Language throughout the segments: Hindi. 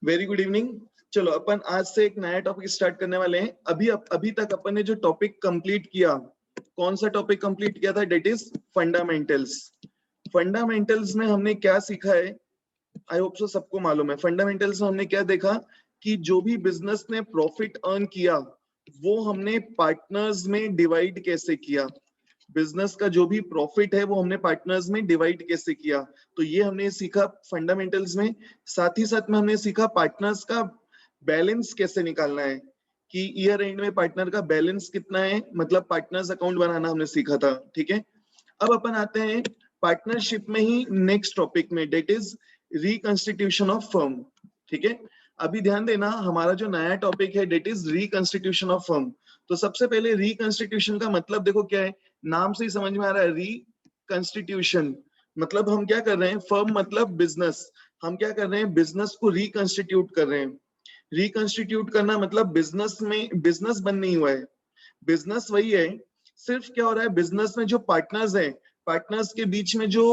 Very good evening. चलो अपन आज से एक नया टॉपिक स्टार्ट करने वाले हैं। अभी तक अपन ने जो टॉपिक कंप्लीट किया, कौन सा टॉपिक कंप्लीट किया था? Date is fundamentals. फंडामेंटल्स में हमने क्या सीखा है? आई होप सो सबको मालूम है। फंडामेंटल्स में हमने क्या देखा कि जो भी बिजनेस ने प्रॉफिट अर्न किया वो हमने पार्टनर्स में डिवाइड कैसे किया। बिजनेस का जो भी प्रॉफिट है वो हमने पार्टनर्स में डिवाइड कैसे किया, तो ये हमने सीखा फंडामेंटल्स में। साथ ही साथ में हमने सीखा पार्टनर्स का बैलेंस कैसे निकालना है, कि ईयर एंड में पार्टनर का बैलेंस कितना है, मतलब पार्टनर्स अकाउंट बनाना हमने सीखा था। ठीक है, अब अपन आते हैं पार्टनरशिप में ही नेक्स्ट टॉपिक में, that is reconstitution of firm. ठीक है, अभी ध्यान देना, हमारा जो नया टॉपिक है that is reconstitution of firm. तो सबसे पहले रिकंस्टिट्यूशन का मतलब देखो क्या है, नाम से ही समझ में आ रहा है। रिकंस्टिट्यूशन मतलब हम क्या कर रहे हैं, फर्म मतलब बिजनेस, हम क्या कर रहे हैं, बिजनेस को रिकंस्टिट्यूट कर रहे हैं। रिकंस्टिट्यूट करना मतलब बिजनेस में बिजनेस बंद नहीं हुआ है, बिजनेस वही है। सिर्फ क्या हो रहा है, बिजनेस में जो पार्टनर्स हैं, पार्टनर्स के बीच में जो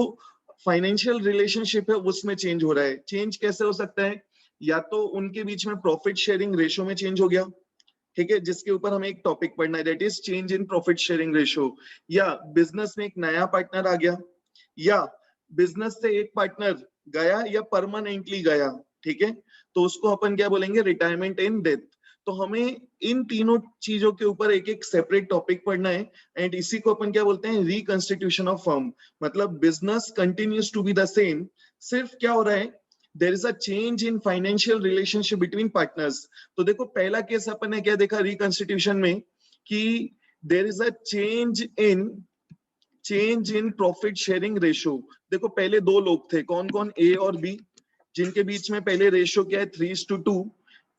फाइनेंशियल रिलेशनशिप है उसमें चेंज हो रहा है। चेंज कैसे हो सकता है? या तो उनके बीच में प्रॉफिट शेयरिंग रेशो में चेंज हो गया, ठीक है, जिसके ऊपर हमें एक टॉपिक पढ़ना है, that is change in profit sharing ratio. या बिजनेस में एक नया पार्टनर आ गया, या बिजनेस से एक पार्टनर गया या परमानेंटली गया। ठीक है, तो उसको अपन क्या बोलेंगे, रिटायरमेंट इन डेथ। तो हमें इन तीनों चीजों के ऊपर एक एक सेपरेट टॉपिक पढ़ना है, एंड इसी को अपन क्या बोलते हैं, रिकंस्टिट्यूशन ऑफ फर्म। मतलब business continues to be the same, सिर्फ क्या हो रहा है, there is a change in financial relationship between partners. तो देखो पहला केस अपन ने क्या देखा रिकंस्टिट्यूशन में, कि there is a change in profit sharing ratio. देखो पहले दो लोग थे, कौन कौन, ए और बी, जिनके बीच में पहले रेशो क्या है 3:2।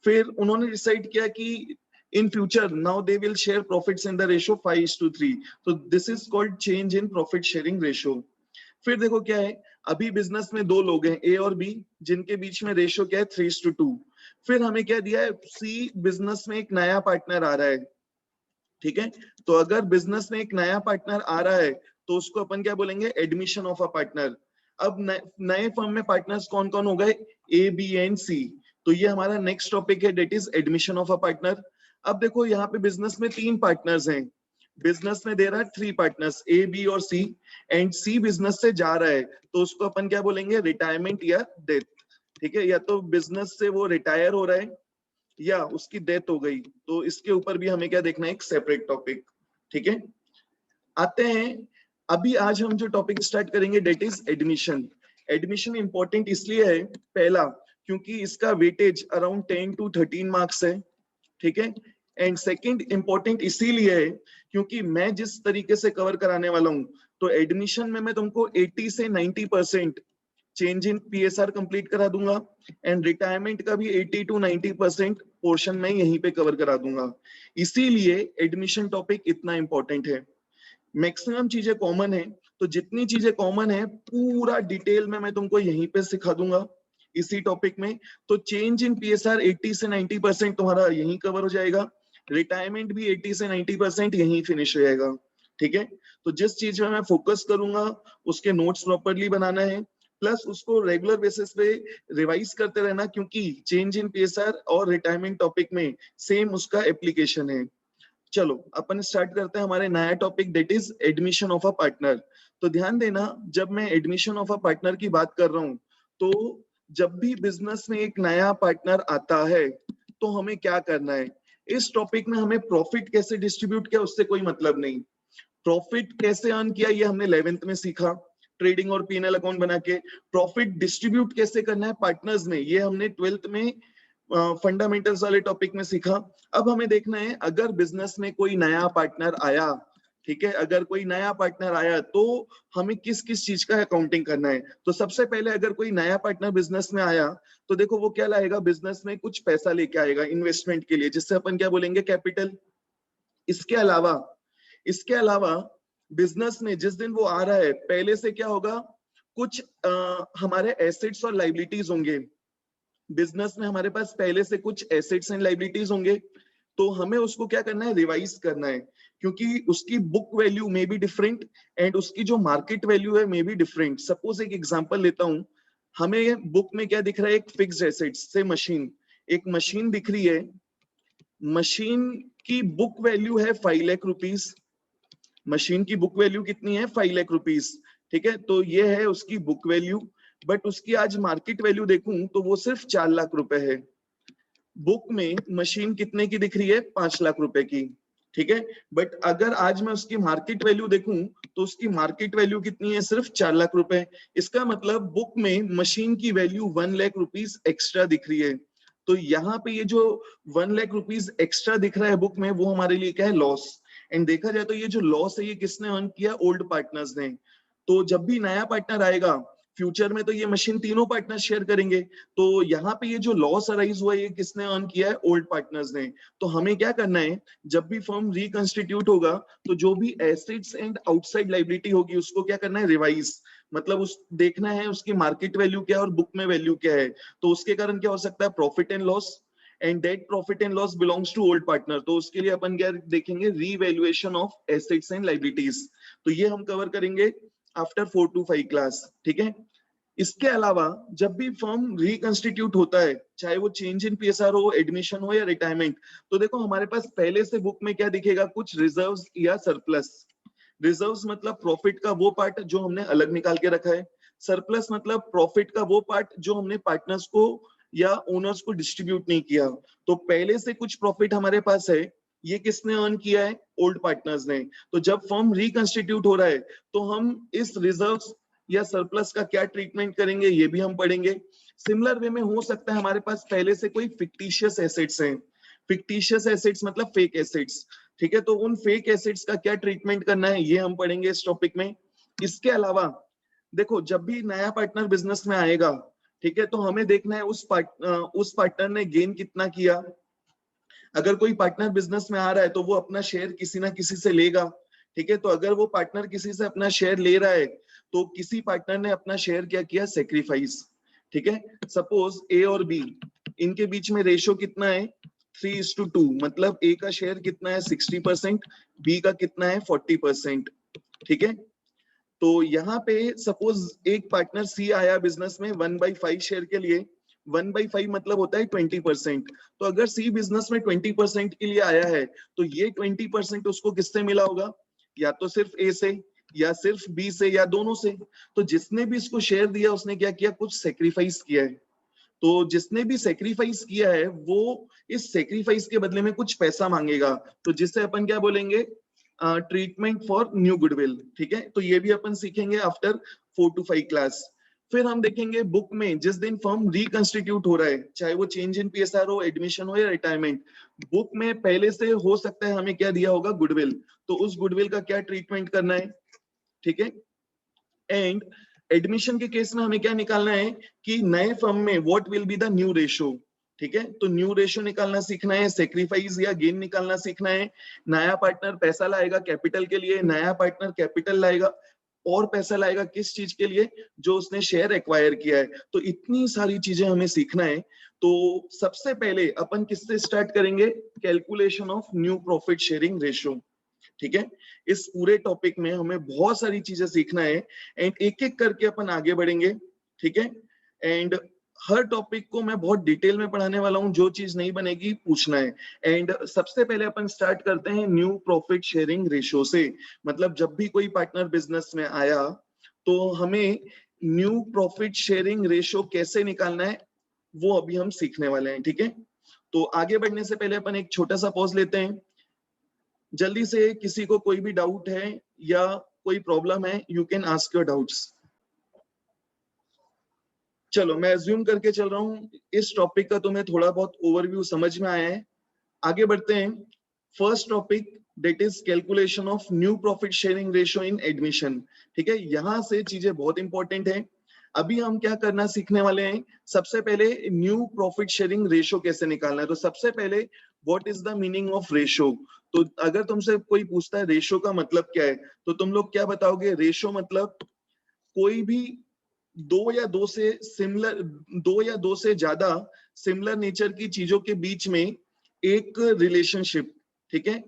फिर उन्होंने डिसाइड किया कि in future now they will share profits in the ratio 5:3। तो this is called change in profit sharing ratio. फिर देखो क्या है, अभी बिजनेस में दो लोग हैं, ए और बी, जिनके बीच में रेशो क्या है 3:2। फिर हमें क्या दिया है, सी बिजनेस में एक नया पार्टनर आ रहा है। ठीक है, तो अगर बिजनेस में एक नया पार्टनर आ रहा है तो उसको अपन क्या बोलेंगे, एडमिशन ऑफ अ पार्टनर। अब नए फर्म में पार्टनर्स कौन कौन हो गए, ए बी एंड सी। तो ये हमारा नेक्स्ट टॉपिक है, that is admission of a partner. अब देखो यहाँ पे बिजनेस में तीन पार्टनर्स हैं, बिजनेस में दे रहा है 3 पार्टनर्स, ए बी और सी, एंड सी बिजनेस से जा रहा है, तो उसको अपन क्या बोलेंगे, रिटायरमेंट या डेथ। ठीक है, या तो बिजनेस से वो रिटायर हो रहा है या उसकी डेथ हो गई, तो इसके ऊपर भी हमें क्या देखना है, एक सेपरेट टॉपिक। ठीक है, आते हैं अभी आज हम जो टॉपिक स्टार्ट करेंगे, that is admission. Admission important इसलिए है, पहला क्योंकि इसका वेटेज अराउंड 10 to 13 मार्क्स है। ठीक है, एंड सेकंड इंपॉर्टेंट इसीलिए है क्योंकि मैं जिस तरीके से कवर कराने वाला हूं, तो एडमिशन में मैं तुमको 80 से 90% चेंज इन पीएसआर कंप्लीट करा दूंगा, एंड रिटायरमेंट का भी 80 to 90% पोर्शन में यहीं पे कवर करा दूंगा। इसीलिए एडमिशन टॉपिक इतना इंपॉर्टेंट है। मैक्सिमम चीजें कॉमन है, तो जितनी चीजें कॉमन है पूरा डिटेल में मैं तुमको यहीं पे सिखा दूंगा इसी टॉपिक में। तो चेंज इन पीएसआर 80 से 90% तुम्हारा यहीं कवर हो जाएगा, रिटायरमेंट भी 80 से 90% यहीं फिनिश हो जाएगा। ठीक है, तो जिस चीज में मैं फोकस करूंगा उसके नोट्स प्रॉपरली बनाना है, प्लस उसको रेगुलर बेसिस पे रिवाइज करते रहना, क्योंकि चेंज इन पीएसआर और रिटायरमेंट टॉपिक में सेम उसका एप्लीकेशन है। चलो अपन स्टार्ट करते हैं हमारे नया topic, that is admission of a partner. तो ध्यान देना, जब मैं एडमिशन ऑफ अ पार्टनर की बात कर रहा हूं, तो जब भी बिजनेस में एक नया पार्टनर आता है तो हमें क्या करना है, इस टॉपिक में हमें प्रॉफिट कैसे डिस्ट्रीब्यूट किया उससे कोई मतलब नहीं, प्रॉफिट कैसे अर्न किया ये हमने 11th में सीखा, ट्रेडिंग और पीएनएल अकाउंट बना के। प्रॉफिट डिस्ट्रीब्यूट कैसे करना है पार्टनर्स में, ये हमने 12th में फंडामेंटल्स वाले टॉपिक में सीखा। अब हमें देखना है, अगर बिजनेस में कोई नया पार्टनर आया, ठीक है, अगर कोई नया पार्टनर आया तो हमें किस किस चीज का अकाउंटिंग करना है। तो सबसे पहले अगर कोई नया पार्टनर बिजनेस में आया तो देखो वो क्या लाएगा, बिजनेस में कुछ पैसा लेके आएगा इन्वेस्टमेंट के लिए, जिससे अपन क्या बोलेंगे, कैपिटल। इसके अलावा बिजनेस में जिस दिन वो आ रहा है पहले से क्या होगा, कुछ हमारे एसेट्स और लाइबिलिटीज होंगे। बिजनेस में हमारे पास पहले से कुछ एसेट्स एंड लाइबिलिटीज होंगे, तो हमें उसको क्या करना है, रिवाइज करना है, क्योंकि उसकी बुक वैल्यू में भी डिफरेंट एंड उसकी जो मार्केट वैल्यू है में भी डिफरेंट। सपोज एक एग्जांपल लेता हूं, हमें बुक में क्या दिख रहा है, एक फिक्स्ड एसेट्स से मशीन, एक मशीन दिख रही है, मशीन की बुक वैल्यू है 5 लाख रुपीस, मशीन की बुक वैल्यू कितनी है 5 लाख रुपीस, ठीक है, तो ये है उसकी बुक वैल्यू, बट उसकी आज मार्केट वैल्यू देखूं तो वो सिर्फ 4 लाख रुपए है। बुक में मशीन कितने की दिख रही है, 5 लाख रुपए की, ठीक है, बट अगर आज मैं उसकी मार्केट वैल्यू देखूं तो उसकी मार्केट वैल्यू कितनी है, सिर्फ 4 लाख रुपए। इसका मतलब बुक में मशीन की वैल्यू 1 लाख रुपीस एक्स्ट्रा दिख रही है। तो यहाँ पे ये जो 1 लाख रुपीस एक्स्ट्रा दिख रहा है बुक में, वो हमारे लिए क्या है, लॉस। एंड देखा जाए तो ये जो लॉस है ये किसने अर्न किया, ओल्ड पार्टनर्स ने। तो जब भी नया पार्टनर आएगा फ्यूचर में तो ये मशीन तीनों पार्टनर शेयर करेंगे, तो यहाँ पे ये जो लॉस अराइज हुआ है ये किसने अर्न किया है, ओल्ड पार्टनर्स ने। तो हमें क्या करना है, जब भी फर्म रिकंस्टिट्यूट होगा तो जो भी एसेट्स एंड आउटसाइड लाइबिलिटी होगी उसको क्या करना है, रिवाइज, मतलब उस देखना है उसकी मार्केट वैल्यू क्या है और बुक में वैल्यू क्या है। तो उसके कारण क्या हो सकता है, profit and loss, and that profit and loss belongs to old partner. तो उसके लिए अपन क्या देखेंगे, revaluation of assets and liabilities. तो ये हम कवर करेंगे आफ्टर 4 to 5 क्लास, ठीक है। इसके अलावा जब भी फर्म रिकंस्टिट्यूट होता है, चाहे वो चेंज इन पीएसआर हो, एडमिशन हो या रिटायरमेंट, तो देखो हमारे पास पहले से बुक में क्या दिखेगा, कुछ रिजर्व्स या सरप्लस। रिजर्व्स मतलब प्रॉफिट का वो पार्ट जो हमने अलग निकाल के रखा है, सरप्लस मतलब प्रॉफिट का वो पार्ट जो हमने पार्टनर्स को या ओनर्स को डिस्ट्रीब्यूट नहीं किया। तो पहले से कुछ प्रॉफिट हमारे पास है, ये किसने अर्न किया है, ओल्ड पार्टनर्स ने। तो जब फर्म रिकंस्टिट्यूट हो रहा है तो हम इस रिजर्व्स या सरप्लस का क्या ट्रीटमेंट करेंगे ये भी हम पढ़ेंगे। सिमिलर वे में हो सकता है हमारे पास पहले से कोई फिक्टिशियस एसेट्स हैं, फिक्टिशियस एसेट्स मतलब फेक एसेट्स, ठीक है, तो उन फेक एसेट्स का क्या ट्रीटमेंट करना है ये हम पढ़ेंगे इस टॉपिक में। इसके अलावा देखो जब भी नया पार्टनर बिजनेस में आएगा, ठीक है, तो हमें देखना है उस पार्टनर ने गेन कितना किया। अगर कोई पार्टनर बिजनेस में आ रहा है तो वो अपना शेयर किसी ना किसी से लेगा, ठीक है, तो अगर वो पार्टनर किसी से अपना शेयर ले रहा है तो किसी पार्टनर ने अपना शेयर क्या किया, सेक्रीफाइस, ठीक है। सपोज ए और बी, इनके बीच में रेशो कितना है, 3:2, मतलब ए का शेयर कितना है 60%, बी का कितना है 40%, ठीक है। तो यहाँ पे सपोज एक पार्टनर सी आया बिजनेस में 1/5 शेयर के लिए, 1/5 मतलब होता है 20%। तो अगर सी बिजनेस में 20% के लिए आया है तो ये 20% उसको किससे मिला होगा, या तो सिर्फ ए से या सिर्फ बी से या दोनों से। तो जिसने भी इसको शेयर दिया उसने क्या किया, कुछ सेक्रीफाइस किया है। तो जिसने भी सेक्रीफाइस किया है वो इस सेक्रीफाइस के बदले में कुछ पैसा मांगेगा, तो जिससे अपन क्या बोलेंगे, ट्रीटमेंट फॉर न्यू गुडविल, ठीक है। तो ये भी अपन सीखेंगे आफ्टर 4 to 5 क्लास। फिर हम देखेंगे बुक में जिस दिन फर्म रिकंस्टिट्यूट हो रहा है, चाहे वो चेंज इन पीएसआर हो, एडमिशन हो या रिटायरमेंट, बुक में पहले से हो सकता है हमें क्या दिया होगा, गुडविल। तो उस गुडविल का क्या ट्रीटमेंट करना है, ठीक है। एंड एडमिशन के केस में हमें क्या निकालना है कि नए फर्म में what will be the new ratio, ठीक है। तो न्यू रेशो निकालना सीखना है, सेक्रीफाइस या गेन निकालना सीखना है। नया पार्टनर पैसा लाएगा कैपिटल के लिए, नया पार्टनर कैपिटल लाएगा और पैसा लाएगा किस चीज के लिए, जो उसने शेयर एक्वायर किया है। तो इतनी सारी चीजें हमें सीखना है। तो सबसे पहले अपन किससे स्टार्ट करेंगे, calculation of new profit sharing ratio, ठीक है। इस पूरे टॉपिक में हमें बहुत सारी चीजें सीखना है एंड एक एक करके अपन आगे बढ़ेंगे, ठीक है। एंड हर टॉपिक को मैं बहुत डिटेल में पढ़ाने वाला हूं, जो चीज नहीं बनेगी पूछना है। एंड सबसे पहले अपन स्टार्ट करते हैं न्यू प्रॉफिट शेयरिंग रेशो से। मतलब जब भी कोई पार्टनर बिजनेस में आया तो हमें न्यू प्रॉफिट शेयरिंग रेशो कैसे निकालना है वो अभी हम सीखने वाले हैं, ठीक है। तो आगे बढ़ने से पहले अपन एक छोटा सा पॉज लेते हैं। जल्दी से किसी को कोई भी डाउट है या कोई प्रॉब्लम है, you can ask your doubts. चलो मैं अज्यूम करके चल रहा हूँ इस टॉपिक का तुम्हें थोड़ा बहुत ओवरव्यू समझ में आया है। आगे बढ़ते हैं। First topic that is calculation of new profit sharing ratio in admission, ठीक है। यहां से चीजें बहुत इंपॉर्टेंट है। अभी हम क्या करना सीखने वाले हैं, सबसे पहले न्यू प्रॉफिट शेयरिंग रेशियो कैसे निकालना है। तो सबसे पहले what is the meaning of ratio. तो अगर तुमसे कोई पूछता है रेशियो का मतलब क्या है, तो तुम लोग क्या बताओगे, रेशियो मतलब कोई भी दो या दो से ज्यादा सिमिलर नेचर की चीजों के बीच में एक रिलेशनशिप, ठीक है।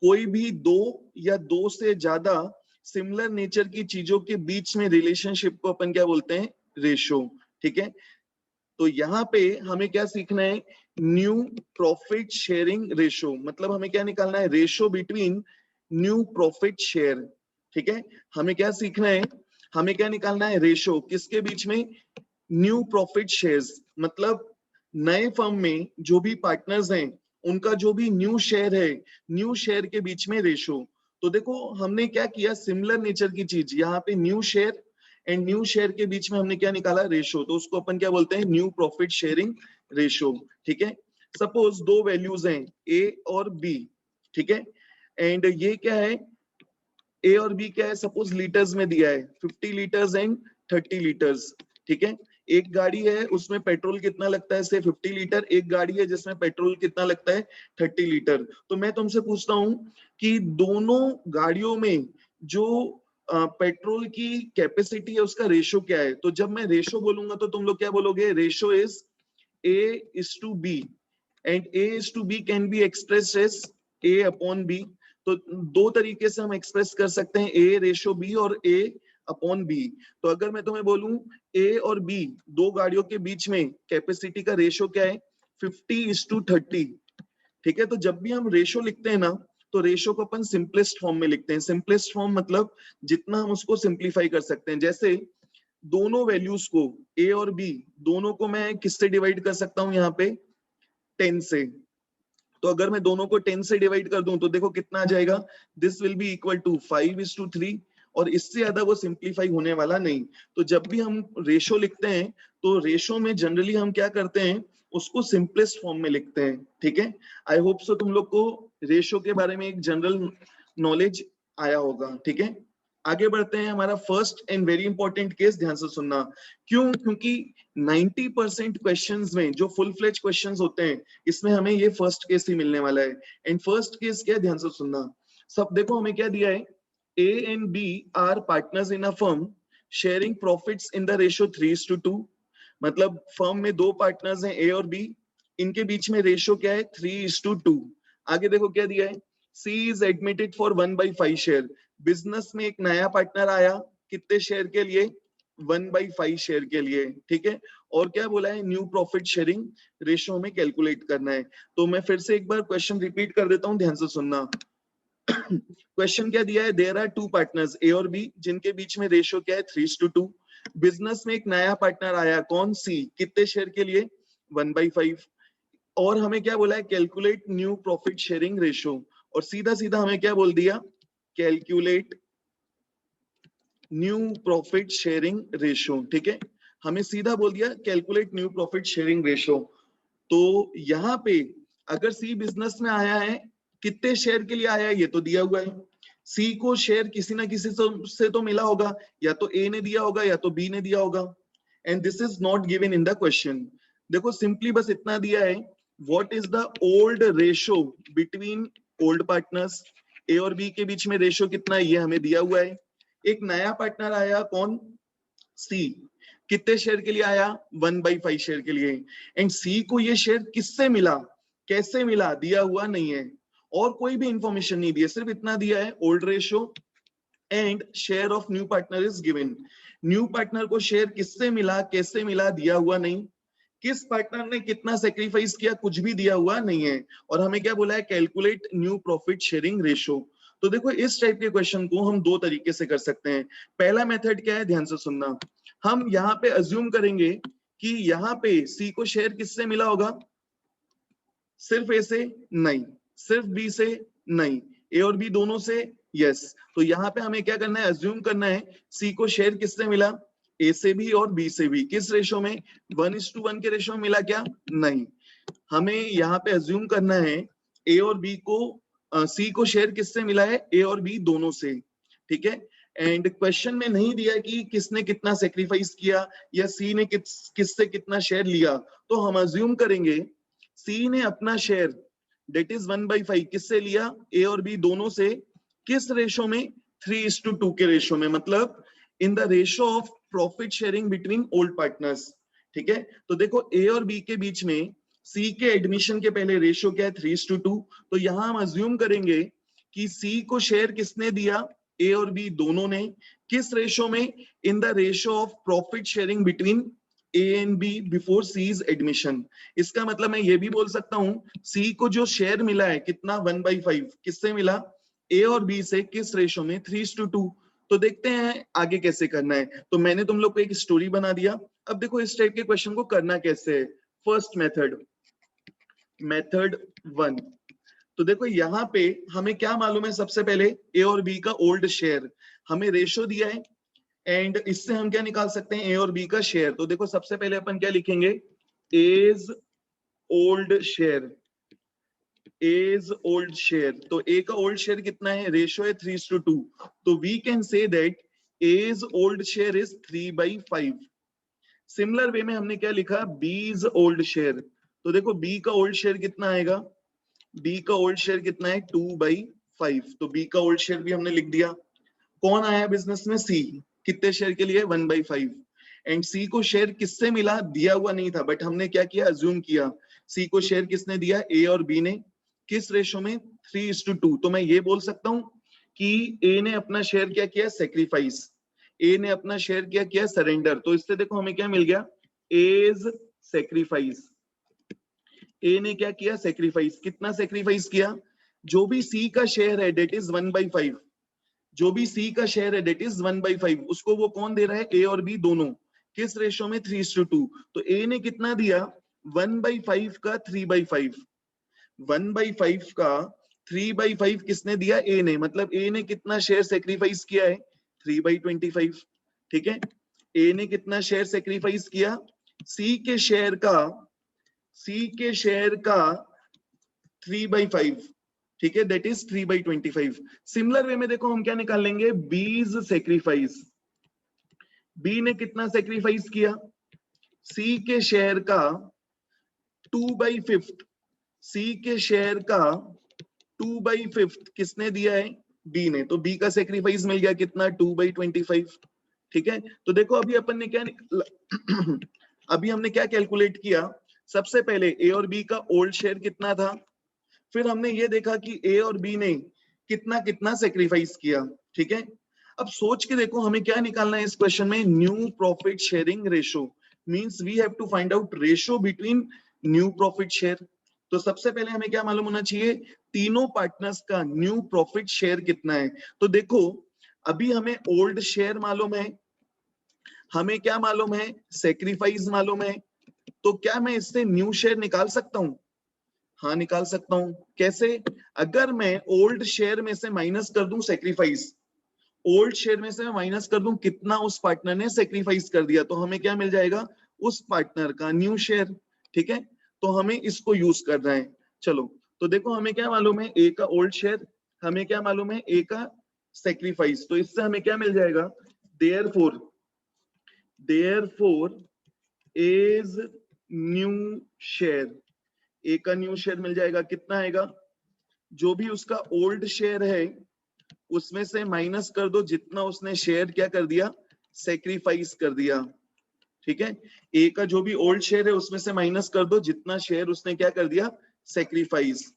कोई भी दो या दो से ज्यादा सिमिलर नेचर की चीजों के बीच में रिलेशनशिप को अपन क्या बोलते हैं, रेशो, ठीक है। तो यहाँ पे हमें क्या सीखना है, न्यू प्रॉफिट शेयरिंग रेशो, मतलब हमें क्या निकालना है, ratio between new profit share. ठीक है, हमें क्या सीखना है, हमें क्या निकालना है, रेशो किसके बीच में, न्यू प्रॉफिट शेयर्स, मतलब नए फर्म में जो भी पार्टनर्स हैं उनका जो भी न्यू शेयर है, न्यू शेयर के बीच में रेशो। तो देखो हमने क्या किया, सिमिलर नेचर की चीज, यहाँ पे new share and new share के बीच में हमने क्या निकाला, रेशो, तो उसको अपन क्या बोलते हैं, न्यू प्रॉफिट शेयरिंग रेशो। ठीक है, सपोज दो वैल्यूज हैं ए और बी, ठीक है, एंड ये क्या है, ए और बी क्या है, सपोज लीटर्स में दिया है 50 लीटर्स एंड 30 लीटर्स। ठीक है, एक गाड़ी है उसमें पेट्रोल कितना लगता है, से 50 लीटर, एक गाड़ी है जिसमें पेट्रोल कितना लगता है 30 लीटर। तो मैं तुमसे पूछता हूं कि दोनों गाड़ियों में जो पेट्रोल की कैपेसिटी है उसका रेशो क्या है। तो जब मैं रेशो बोलूंगा तो तुम लोग क्या बोलोगे, ratio is A:B, and A:B can be expressed as A/B। तो दो तरीके से हम एक्सप्रेस कर सकते हैं, A/B और A/B। तो अगर मैं तुम्हें बोलूं A और B दो गाड़ियों के बीच में कैपेसिटी का रेशो क्या है, 50:30। ठीक है, तो जब भी हम रेशो लिखते हैं ना, तो रेशो को अपन सिंपलेस्ट फॉर्म में लिखते हैं। सिंपलेस्ट फॉर्म मतलब जितना हम उसको सिंप्लीफाई कर सकते हैं। जैसे दोनों वैल्यूज को, A और B दोनों को मैं किससे डिवाइड कर सकता हूं, यहाँ पे 10 से। तो अगर मैं दोनों को 10 से डिवाइड कर दूं तो देखो कितना आ जाएगा, this will be equal to 5:3, और इससे ज्यादा वो सिंप्लीफाई होने वाला नहीं। तो जब भी हम रेशो लिखते हैं तो रेशो में जनरली हम क्या करते हैं, उसको सिंपलेस्ट फॉर्म में लिखते हैं। ठीक है, आई होप सो तुम लोग को रेशो के बारे में एक जनरल नॉलेज आया होगा। ठीक है, आगे बढ़ते हैं, हमारा first and very important case, ध्यान से सुनना। क्यों, क्योंकि 90% क्वेश्चंस में जो फुल फ्लेज क्वेश्चंस होते हैं इसमें हमें ये फर्स्ट केस ही मिलने वाला है। एंड फर्स्ट केस क्या है, ध्यान से सुनना। सब देखो हमें क्या दिया है, A and B are partners in a firm sharing profits in the ratio 3:2। मतलब फर्म में दो पार्टनर्स हैं A और B, इनके बीच में रेशियो क्या है, 3:2। आगे देखो क्या दिया है, C is admitted for 1/5 share. Business में एक नया पार्टनर आया, कितने शेयर के लिए, 1/5 शेयर के लिए। ठीक है, और क्या बोला है, न्यू प्रॉफिट शेयरिंग रेशियो में कैलकुलेट करना है। तो मैं फिर से एक बार क्वेश्चन रिपीट कर देता हूं, ध्यान से सुनना। क्वेश्चन क्या दिया है, there are two partners A और बी जिनके बीच में रेशियो क्या है, 3:2। बिजनेस में एक नया पार्टनर आया, कौन, सी, कितने शेयर के लिए, 1/5। और हमें क्या बोला है, calculate new profit sharing ratio, और सीधा सीधा हमें क्या बोल दिया, calculate new profit sharing ratio. ठीक है, हमें सीधा बोल दिया calculate new profit sharing ratio. तो यहाँ पे अगर सी बिजनेस में आया है, कितने शेयर के लिए आया है ये तो दिया हुआ है। सी को शेयर किसी ना किसी से तो मिला होगा, या तो ए ने दिया होगा या तो बी ने दिया होगा, and this is not given in the question. देखो सिंपली बस इतना दिया है, what is the old ratio between old partners. A और बी के बीच में रेशियो कितना है ये हमें दिया हुआ है। एक नया पार्टनर आया, कौन, सी, कितने शेयर के लिए आया, 1/5 शेयर के लिए। एंड सी को ये शेयर किससे मिला, कैसे मिला, दिया हुआ नहीं है, और कोई भी इंफॉर्मेशन नहीं दिया, सिर्फ इतना दिया है, old ratio and share of new partner is given. New partner को शेयर किससे मिला, कैसे मिला, दिया हुआ नहीं। किस पार्टनर ने कितना सेक्रीफाइस किया, कुछ भी दिया हुआ नहीं है। और हमें क्या बोला है, calculate new profit sharing ratio. तो देखो इस टाइप के क्वेश्चन को हम दो तरीके से कर सकते हैं। पहला मेथड क्या है, ध्यान से सुनना। हम यहाँ पे अज्यूम करेंगे कि यहाँ पे सी को शेयर किससे मिला होगा, सिर्फ ए से नहीं, सिर्फ बी से नहीं, ए और बी दोनों से यस। तो यहाँ पे हमें क्या करना है, अज्यूम करना है सी को शेयर किससे मिला, ए से भी और बी से भी। किस रेशो में, 1:1 के रेशो में मिला क्या, नहीं। हमें यहाँ पे अज्यूम करना है ए और बी को, सी को शेयर किससे मिला है, ए और बी दोनों से। ठीक है, एंड क्वेश्चन में नहीं दिया कि किसने कितना सेक्रीफाइस किया या सी ने किससे कितना शेयर लिया। तो हम अज्यूम करेंगे सी ने अपना शेयर डेट इज 1/5 किससे लिया, ए और बी दोनों से। किस रेशो में, 3:2 के रेशो में, मतलब इन the ratio of profit sharing between old partners. ठीक है, तो देखो ए और बी के बीच में सी के एडमिशन के पहले रेशियो क्या है, 3:2। तो यहां हम अज्यूम करेंगे कि सी को शेयर किसने दिया, ए और बी दोनों ने। किस रेशियो में, in the ratio of profit sharing between A and B before C's admission। इसका मतलब मैं ये भी बोल सकता हूँ C को जो शेयर मिला है कितना 1/5 किससे मिला, A और B से, किस रेशो में, 3:2। तो देखते हैं आगे कैसे करना है। तो मैंने तुम लोग को एक स्टोरी बना दिया। अब देखो इस टाइप के क्वेश्चन को करना कैसे है। First method, method 1। तो देखो यहाँ पे हमें क्या मालूम है, सबसे पहले ए और बी का ओल्ड शेयर, हमें रेशो दिया है एंड इससे हम क्या निकाल सकते हैं, ए और बी का शेयर। तो देखो सबसे पहले अपन क्या लिखेंगे, as old share, as old share. तो ए का ओल्ड शेयर कितना है, रेशो है 3:2। तो we can say that as old share is 3/5। Similar way में हमने क्या लिखा, बीज ओल्ड शेयर। तो देखो बी का ओल्ड शेयर कितना आएगा, बी का ओल्ड शेयर कितना है, 2/5। तो बी का ओल्ड शेयर भी हमने लिख दिया। कौन आया बिजनेस में, सी, कितने शेयर के लिए, 1/5। एंड सी को शेयर किससे मिला, दिया हुआ नहीं था, बट हमने क्या किया, अज्यूम किया। सी को शेयर किसने दिया, ए और बी ने, किस रेशो में, 3:2। तो मैं ये बोल सकता हूं कि ए ने अपना शेयर क्या किया, सेक्रीफाइस, ए ने अपना शेयर क्या किया, सरेंडर। तो इससे देखो हमें क्या मिल गया, एज सेक्रीफाइस। ए ने क्या किया, सेक्रीफाइस। कितना सेक्रीफाइस किया, जो भी सी का शेयर है डेट इज 1/5, जो भी सी का शेयर है डेट इज 1/5, उसको वो कौन दे रहा है, ए और बी दोनों, किस रेशो में, 3:2। तो ए ने कितना दिया, 1/5 का 3/5, 1/5 का 3/5 किसने दिया, ए ने। मतलब ए ने कितना शेयर सेक्रीफाइस किया है, 3/25। ठीक है, ए ने कितना शेयर सेक्रीफाइस किया, सी के शेयर का, सी के शेयर का 3/5। ठीक है, दैट इज 3/25। सिमिलर वे में देखो हम क्या निकाल लेंगे, बीज सेक्रीफाइस। बी ने कितना सेक्रीफाइस किया, सी के शेयर का 2/5, सी के शेयर का 2/5 किसने दिया है, बी ने। तो बी का सेक्रीफाइस मिल गया कितना, 2/25। ठीक है, तो देखो अभी अपन ने क्या अभी हमने क्या कैलकुलेट किया, सबसे पहले ए और बी का ओल्ड शेयर कितना था, फिर हमने ये देखा कि ए और बी ने कितना कितना सेक्रीफाइस किया। ठीक है, अब सोच के देखो हमें क्या निकालना है इस क्वेश्चन में, new profit sharing ratio. Means we have to find out ratio between new profit share. तो सबसे पहले हमें क्या मालूम होना चाहिए, तीनों पार्टनर्स का न्यू प्रॉफिट शेयर कितना है। तो देखो अभी हमें ओल्ड शेयर मालूम है, हमें क्या मालूम है, सेक्रीफाइस मालूम है। तो क्या मैं इससे न्यू शेयर निकाल सकता हूं, हाँ निकाल सकता हूं। कैसे, अगर मैं ओल्ड शेयर में से माइनस कर दूं सेक्रीफाइस, ओल्ड शेयर में से मैं माइनस कर दूं कितना उस पार्टनर ने सेक्रीफाइस कर दिया, तो हमें क्या मिल जाएगा, उस पार्टनर का न्यू शेयर। ठीक है, तो हमें इसको यूज करना है। चलो तो देखो हमें क्या मालूम है, ए का ओल्ड शेयर, हमें क्या मालूम है, ए का सेक्रीफाइस। तो इससे हमें क्या मिल जाएगा, therefore, therefore A's new share, A का न्यू शेयर मिल जाएगा, कितना आएगा, जो भी उसका ओल्ड शेयर है उसमें से माइनस कर दो जितना उसने शेयर क्या कर दिया, सेक्रीफाइस कर दिया। ठीक है, ए का जो भी ओल्ड शेयर है उसमें से माइनस कर दो जितना शेयर उसने क्या कर दिया, सेक्रीफाइस।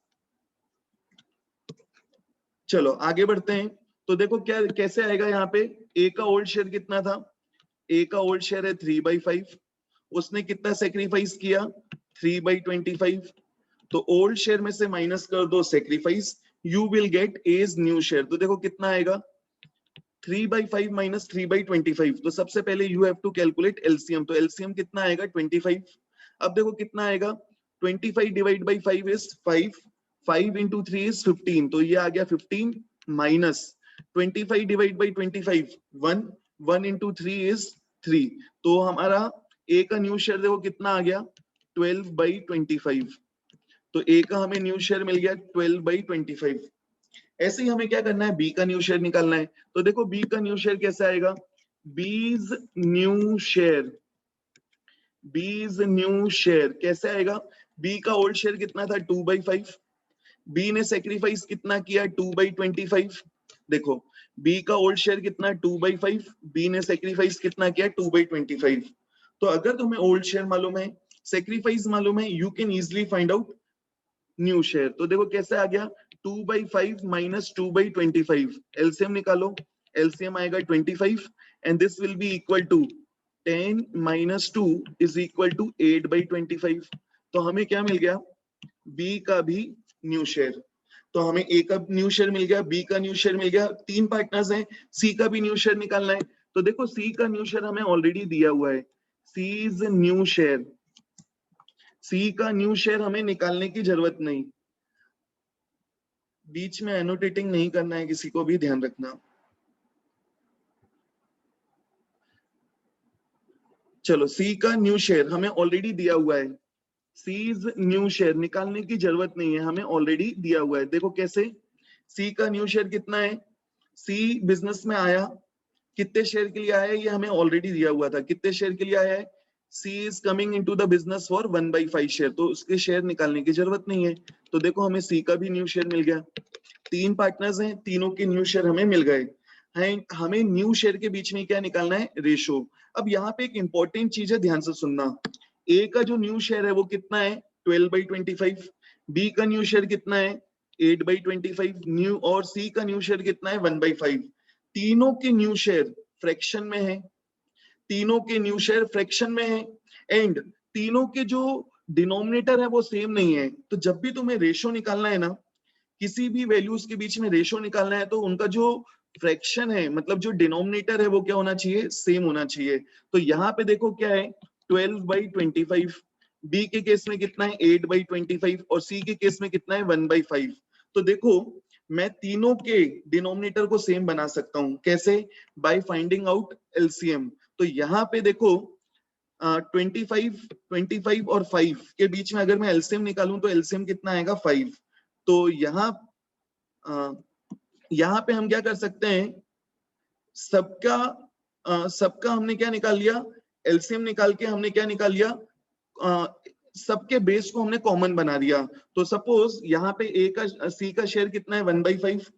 चलो आगे बढ़ते हैं। तो देखो क्या कैसे आएगा, यहाँ पे ए का ओल्ड शेयर कितना था, ए का ओल्ड शेयर है 3/5, उसने कितना सेक्रीफाइस किया, 3/25। तो ओल्ड शेयर में से माइनस कर दो sacrifice, you will get as new share. तो देखो कितना आएगा, 3/5 माइनस 3/25। तो सबसे पहले you have to calculate LCM. तो एलसीएम कितना आएगा, 25। अब देखो कितना आएगा, 25 divide by 5 is 5, 5 into 3 is 15। तो ये आ गया 15 minus 25 divide by 25, 1, 1 into 3 is 3। तो हमारा ए का न्यू शेयर देखो कितना आ गया, 12/25। तो ए का हमें न्यू शेयर मिल गया 12/25। ऐसे ही हमें क्या करना है, बी का न्यू शेयर निकालना है। तो देखो बी का न्यू शेयर कैसे आएगा, बीज न्यू शेयर, बीज न्यू शेयर कैसे आएगा, बी का ओल्ड शेयर कितना था, 2/5, बी ने सेक्रीफाइस कितना किया, 2/25। देखो बी का ओल्ड शेयर कितना, 2/5, बी ने सेक्रीफाइस कितना किया, 2/25। तो अगर तुम्हें ओल्ड शेयर मालूम है, सेक्रीफाइस मालूम है, you can easily find out new share. तो देखो कैसे आ गया, 2/5 माइनस 2/25, एलसीएम निकालो, एलसीएम आएगा 25 and this will be equal to 10 - 2 is equal to 8/25। तो हमें क्या मिल गया, बी का भी न्यू शेयर। तो हमें ए का न्यू शेयर मिल गया, बी का न्यू शेयर मिल गया, 3 पार्टनर्स हैं, सी का भी न्यू शेयर निकालना है। तो देखो सी का न्यू शेयर हमें ऑलरेडी दिया हुआ है, सीज न्यू शेयर, सी का न्यू शेयर हमें निकालने की जरूरत नहीं, बीच में एनोटेटिंग नहीं करना है, किसी को भी ध्यान रखना। चलो सी का न्यू शेयर हमें ऑलरेडी दिया हुआ है, सीज न्यू शेयर निकालने की जरूरत नहीं है, हमें ऑलरेडी दिया हुआ है। देखो कैसे, सी का न्यू शेयर कितना है, सी बिजनेस में आया, कितने शेयर के लिए आया है ये हमें ऑलरेडी दिया हुआ था, कितने शेयर के लिए आया है, C is coming into the business for 1/5 share, तो उसके शेयर निकालने की जरूरत नहीं है। तो देखो हमें सी का भी न्यू शेयर मिल गया, 3 पार्टनर्स हैं, तीनों के न्यू शेयर हमें मिल गए हैं। हमें न्यू शेयर के बीच में क्या निकालना है, रेशो। अब यहाँ पे एक इंपॉर्टेंट चीज है, ध्यान से सुनना, ए का जो न्यू शेयर है वो कितना है, 12/25, बी का न्यू शेयर कितना है, 8/25 न्यू, और सी का न्यू शेयर कितना है, 1/5। तीनों के न्यू शेयर फ्रैक्शन में है, तीनों के न्यू शेयर फ्रैक्शन में है, एंड तीनों के जो डिनोमिनेटर है वो सेम नहीं है। तो जब भी तुम्हें रेशो निकालना है ना, किसी भी वैल्यूज के बीच में रेशो निकालना है, तो उनका जो फ्रैक्शन है, मतलब जो डिनोमिनेटर है वो क्या होना चाहिए, सेम होना चाहिए। तो यहाँ पे देखो क्या है, 12/25, बी के केस में कितना है, 8/25, और सी के केस में कितना है, 1/5। तो देखो मैं तीनों के डिनोमिनेटर को सेम बना सकता हूं, कैसे, बाय फाइंडिंग आउट एलसीएम। तो यहाँ पे देखो 25 और 5 के बीच में अगर मैं एलसीएम निकालूं तो एलसीएम कितना आएगा, 5। तो यहाँ पे हम क्या कर सकते हैं, सबका हमने क्या निकाल लिया, एलसीएम निकाल के हमने क्या निकाल लिया, सबके बेस को हमने कॉमन बना दिया। तो सपोज यहाँ पे ए का सी का शेयर कितना है, 1/5,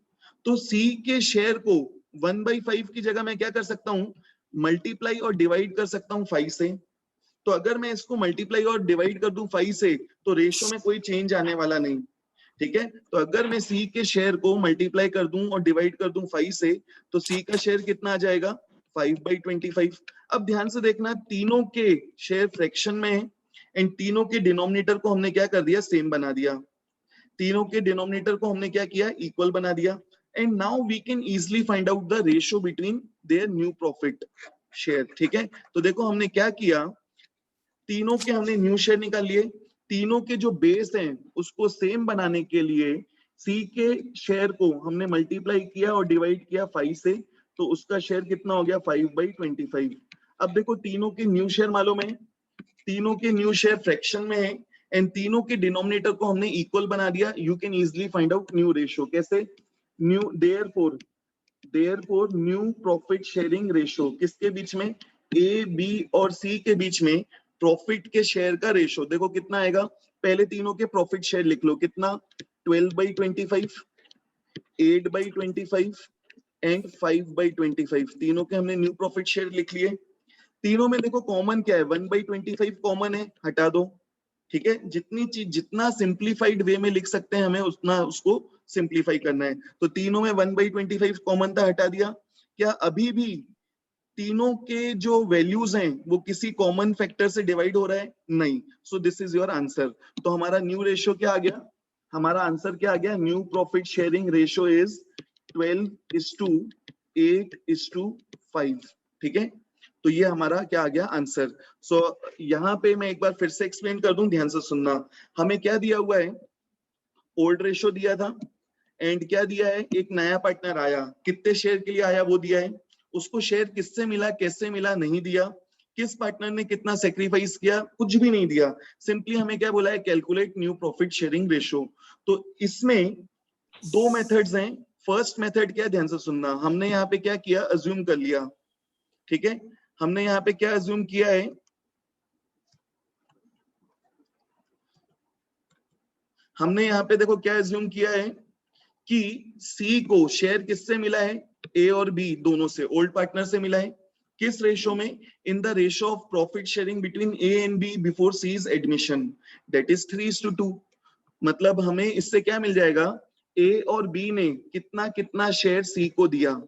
तो सी के शेयर को 1/5 की जगह मैं क्या कर सकता हूँ, मल्टीप्लाई और डिवाइड कर सकता हूँ 5 से। तो अगर मैं इसको मल्टीप्लाई और डिवाइड कर दूं 5 से, तो रेशो में कोई चेंज आने वाला नहीं, ठीक है। तो अगर मैं सी के शेयर को मल्टीप्लाई कर दूं और डिवाइड कर दूं 5 से, तो सी का शेयर कितना आ जाएगा, 5/25। अब ध्यान से देखना, तीनों के शेयर फ्रैक्शन में है, एंड तीनों के डिनोमिनेटर को हमने क्या कर दिया, सेम बना दिया, तीनों के डिनोमिनेटर को हमने क्या किया, इक्वल बना दिया। And now we can easily find out the ratio between their new profit share, ठीक है। तो देखो हमने क्या किया, तीनों के हमने न्यू शेयर निकाल लिए, तीनों के जो बेस हैं उसको सेम बनाने के लिए सी के शेयर को हमने मल्टीप्लाई किया और डिवाइड किया 5 से, तो उसका शेयर कितना हो गया, 5/25। अब देखो तीनों के न्यू शेयर मालूम है, तीनों के न्यू शेयर फ्रैक्शन में है, एंड तीनों के डिनोमिनेटर को हमने इक्वल बना दिया। You can easily find out new ratio, कैसे, new therefore new profit sharing ratio, किसके बीच में, ए बी और सी के बीच में प्रॉफिट के शेयर का रेशो। देखो कितना आएगा, पहले तीनों के प्रॉफिट शेयर लिख लो, कितना, 12/25, 8/25 एंड 5/25, तीनों के हमने न्यू प्रॉफिट शेयर लिख लिए। तीनों में देखो कॉमन क्या है, 1/25 कॉमन है, हटा दो, ठीक है। जितनी चीज जितना सिंप्लीफाइड वे में लिख सकते हैं हमें उतना उसको सिंप्लीफाई करना है। तो तीनों में 1/25 कॉमन था, हटा दिया। क्या अभी भी तीनों के जो वैल्यूज हैं वो किसी कॉमन फैक्टर से डिवाइड हो रहा है, नहीं। सो दिस इज योर आंसर। तो हमारा न्यू रेशियो क्या आ गया, हमारा आंसर क्या आ गया, new profit sharing ratio is 12:8:5, ठीक है। तो ये हमारा क्या आ गया, आंसर। सो यहाँ पे मैं एक बार फिर से एक्सप्लेन कर दूं, ध्यान से सुनना। हमें क्या दिया हुआ है, ओल्ड रेशियो दिया था, एंड क्या दिया है, एक नया पार्टनर आया, कितने शेयर के लिए आया वो दिया है, उसको शेयर किससे मिला, कैसे मिला, नहीं दिया, किस पार्टनर ने कितना सेक्रीफाइस किया, कुछ भी नहीं दिया। सिंपली हमें क्या बोला है, calculate new profit sharing ratio. तो इसमें 2 मेथड्स हैं। फर्स्ट मेथड क्या है, ध्यान से सुनना, हमने यहाँ पे क्या किया, अज्यूम कर लिया, ठीक है। हमने यहाँ पे क्या अज्यूम किया है, हमने यहाँ पे देखो क्या अज्यूम किया है कि सी को शेयर किससे मिला है, ए और बी दोनों से, ओल्ड पार्टनर से मिला है। किस रेशो में, in the ratio of profit sharing between A and B before C's admission, that is 3:2। मतलब हमें इससे क्या मिल जाएगा, ए और बी ने कितना कितना शेयर सी को दिया,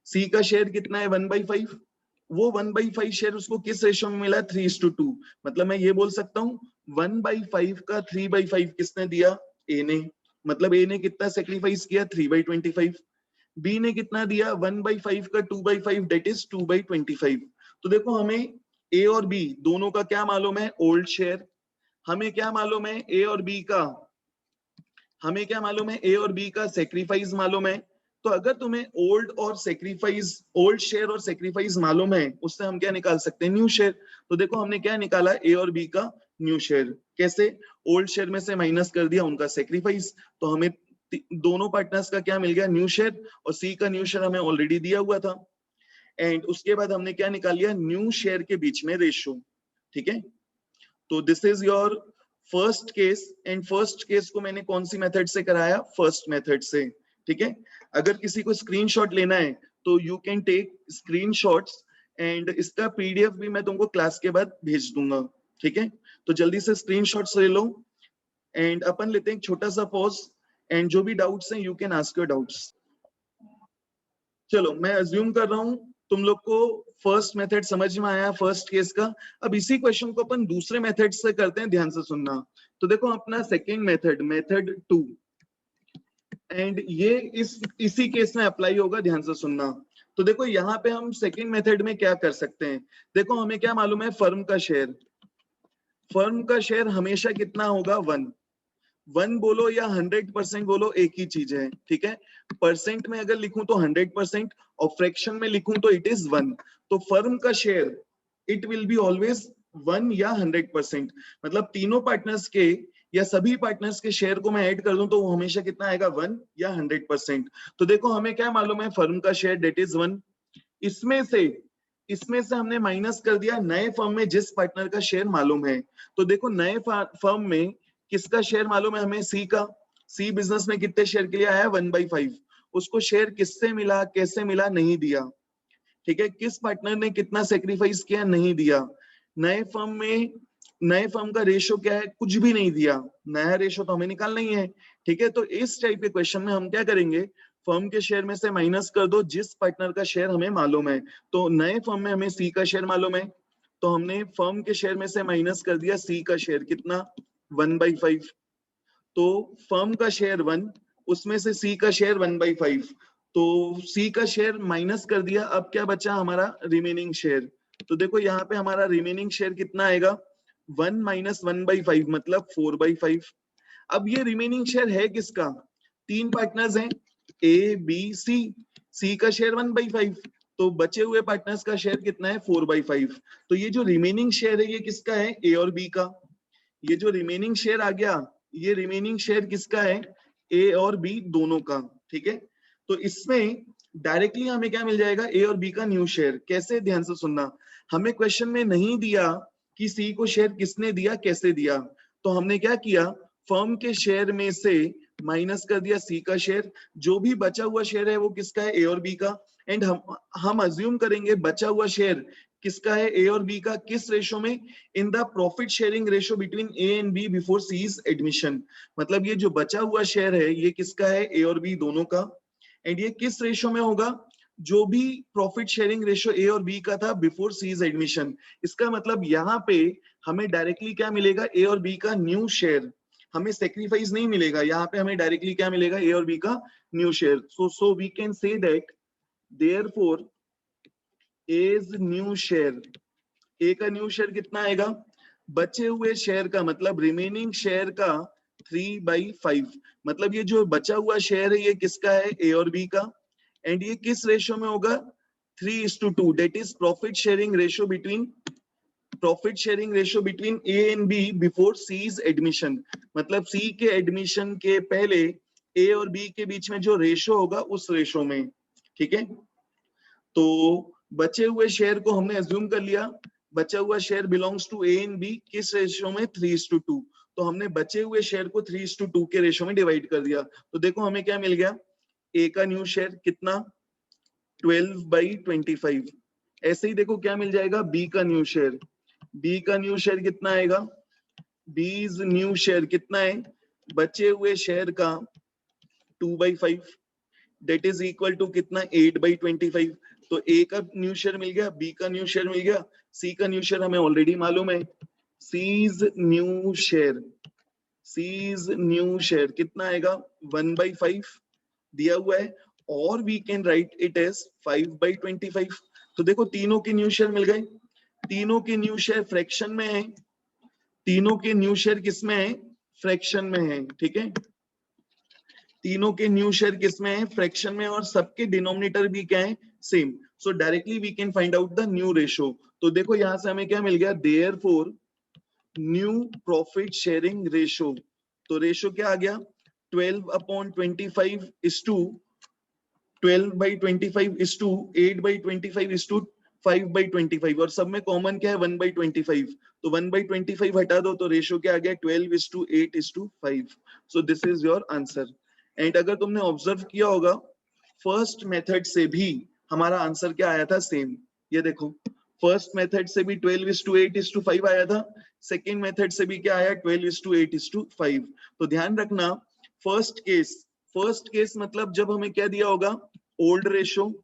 सी का शेयर कितना है, 1/5, वो 1/5 शेयर उसको किस रेशियो में मिला? 3:2। मतलब मैं ये बोल सकता हूँ 1/5 का 3/5 किसने दिया? ए ने। मतलब ए ने कितना सेक्रीफाइस किया? 3/25। बी ने कितना दिया? 1/5 का 2/5 डेट इज 2/25। तो देखो हमें ए और बी दोनों का क्या मालूम है? Old share. हमें क्या मालूम है? ए और बी का, हमें क्या मालूम है? ए और बी का सेक्रीफाइस मालूम है। तो अगर तुम्हें ओल्ड और सेक्रीफाइस, ओल्ड शेयर और सेक्रीफाइस मालूम है, उससे हम क्या निकाल सकते हैं? New share. तो देखो हमने क्या निकाला? ए और बी का न्यू शेयर। कैसे? ओल्ड शेयर में से माइनस कर दिया उनका सेक्रीफाइस, तो हमें दोनों पार्टनर्स का क्या मिल गया? New share. और सी का न्यू शेयर हमें ऑलरेडी दिया हुआ था। एंड उसके बाद हमने क्या निकाल लिया? न्यू शेयर के बीच में रेशो। ठीक है, तो this is your first case. And first case को मैंने कौन सी मेथड से कराया? फर्स्ट मेथड से। ठीक है, अगर किसी को स्क्रीनशॉट लेना है तो you can take screenshots, and इसका पीडीएफ भी मैं तुमको क्लास के बाद भेज दूंगा। ठीक है, तो जल्दी से स्क्रीनशॉट्स ले लो। एंड अपन लेते हैं एक छोटा सा पॉज, एंड जो भी डाउट्स हैं you can ask your doubts. चलो मैं अज्यूम कर रहा हूं तुम लोग को फर्स्ट मेथड समझ में आया, फर्स्ट केस का। अब इसी क्वेश्चन को अपन दूसरे मेथड से करते हैं, ध्यान से सुनना। तो देखो अपना सेकंड मेथड, मेथड 2, एंड ये इसी केस में अप्लाई होगा, ध्यान से सुनना। तो देखो यहाँ पे हम सेकंड मेथड में क्या कर सकते हैं? देखो हमें क्या मालूम है? फर्म का शेयर, फर्म का शेयर हमेशा कितना होगा? 1 बोलो या 100% बोलो, एक ही चीज है। ठीक है, परसेंट में अगर लिखूं तो 100% और फ्रैक्शन में लिखूं तो इट इज 1। तो फर्म का share it will be always 1 या 100%। मतलब तीनों पार्टनर्स के या सभी पार्टनर्स के शेयर को मैं ऐड कर दूं तो वो हमेशा कितना आएगा? 1 या 100%। तो देखो हमें क्या मालूम है? फर्म का शेयर डेट इज 1। इसमें से हमने माइनस कर दिया नए फर्म में जिस पार्टनर का शेयर मालूम है। तो देखो नए फर्म में किसका शेयर मालूम है हमें? सी का। सी बिजनेस में कितने शेयर के लिए आया? 1/5। उसको शेयर किससे मिला, कैसे मिला? नहीं दिया। ठीक है, किस पार्टनर ने कितना सेक्रीफाइस किया? नहीं दिया। नए फर्म में, नए फर्म का रेशो क्या है? कुछ भी नहीं दिया। नया रेशो तो हमें निकालना ही है। ठीक है, तो इस टाइप के क्वेश्चन में हम क्या करेंगे? फर्म के शेयर में से माइनस कर दो जिस पार्टनर का शेयर हमें मालूम है। तो नए फर्म में हमें सी का शेयर मालूम है, तो हमने फर्म के शेयर में से माइनस कर दिया सी का शेयर, कितना? 1/5। तो फर्म का शेयर 1, उसमें से सी का शेयर 1/5, तो सी का शेयर माइनस कर दिया। अब क्या बचा हमारा? Remaining share. तो देखो यहाँ पे हमारा रिमेनिंग शेयर कितना आएगा? 1 माइनस 1/5 मतलब 4/5। अब ये रिमेनिंग शेयर है किसका? तीन पार्टनर्स हैं, ए बी सी। सी का शेयर 1/5, तो बचे हुए पार्टनर्स का शेयर कितना है? 4/5। तो ये जो रिमेनिंग शेयर है ये किसका है? ए और बी का। ये जो रिमेनिंग शेयर आ गया, ये रिमेनिंग शेयर किसका है? ए और बी दोनों का। ठीक है, तो इसमें डायरेक्टली हमें क्या मिल जाएगा? ए और बी का न्यू शेयर। कैसे? ध्यान से सुनना। हमें क्वेश्चन में नहीं दिया कि सी को शेयर किसने दिया, कैसे दिया। तो हमने क्या किया? फर्म के शेयर में से माइनस कर दिया सी का शेयर। जो भी बचा हुआ शेयर है वो किसका है? ए और बी का। एंड हम अज्यूम करेंगे बचा हुआ शेयर किसका है? ए और बी का। किस रेशो में? In the profit sharing ratio between A and B before C's admission. मतलब ये जो बचा हुआ शेयर है ये किसका है? ए और बी दोनों का। एंड ये किस रेशो में होगा? जो भी प्रॉफिट शेयरिंग रेशो ए और बी का था बिफोर सीज एडमिशन। इसका मतलब यहाँ पे हमें डायरेक्टली क्या मिलेगा? ए और बी का न्यू शेयर। हमें सेक्रीफाइस नहीं मिलेगा, यहाँ पे हमें डायरेक्टली क्या मिलेगा? ए और बी का new share. So we can say that therefore A's new share, A का न्यू शेयर कितना आएगा? बचे हुए शेयर का, मतलब रिमेनिंग शेयर का 3/5। मतलब ये जो बचा हुआ शेयर है ये किसका है? ए और बी का। एंड ये किस रेशो में होगा? 3:2। That is profit sharing ratio between, profit sharing ratio between A and B before C's admission. मतलब सी के एडमिशन के पहले ए और बी के बीच में जो रेशो होगा उस रेशो में। ठीक है, तो बचे हुए शेयर को हमने अज्यूम कर लिया, बचा हुआ share belongs to A and B. किस रेशियो में? 3:2। तो हमने बचे हुए शेयर को 3:2 के रेशियो में डिवाइड कर दिया। तो देखो हमें क्या मिल गया? ए का न्यू शेयर कितना? 12/25। ऐसे ही देखो क्या मिल जाएगा? बी का न्यू शेयर। बी का न्यू शेयर कितना आएगा? बीज न्यू शेयर कितना है? बचे हुए शेयर का 2/5, डेट इज इक्वल टू कितना? 8/25। तो ए का न्यू शेयर मिल गया, बी का न्यू शेयर मिल गया, सी का न्यू शेयर हमें ऑलरेडी मालूम है, C's new share, C's new share कितना आएगा 1/5 दिया हुआ है, और we can write it as 5/25। तो देखो तीनों के न्यू शेयर मिल गए, तीनों के न्यू शेयर फ्रैक्शन में है, तीनों के न्यू शेयर किसमें है, फ्रैक्शन में है, ठीक है, तीनों के न्यू शेयर किसमें है, फ्रैक्शन में, और सबके डिनोमिनेटर भी क्या है, same. So directly we can find out the new ratio. तो देखो यहां से हमें क्या मिल गया, therefore new profit sharing ratio, तो रेशो क्या आ गया 12/25 is to 12/25 is to 8/25 is to 5/25, और सब में कॉमन क्या है 1/25, तो 1/25 हटा दो तो रेशो क्या आ गया 12:8:5। सो this is your answer. And अगर तुमने ऑब्जर्व किया होगा फर्स्ट मेथड से भी हमारा आंसर क्या आया था, सेम। ये देखो फर्स्ट मेथड से भी 12:8:5 आया था, सेकेंड मेथड से भी क्या आया 12:8:5। तो ध्यान रखना फर्स्ट केस मतलब जब हमें क्या दिया होगा, ओल्ड रेशो,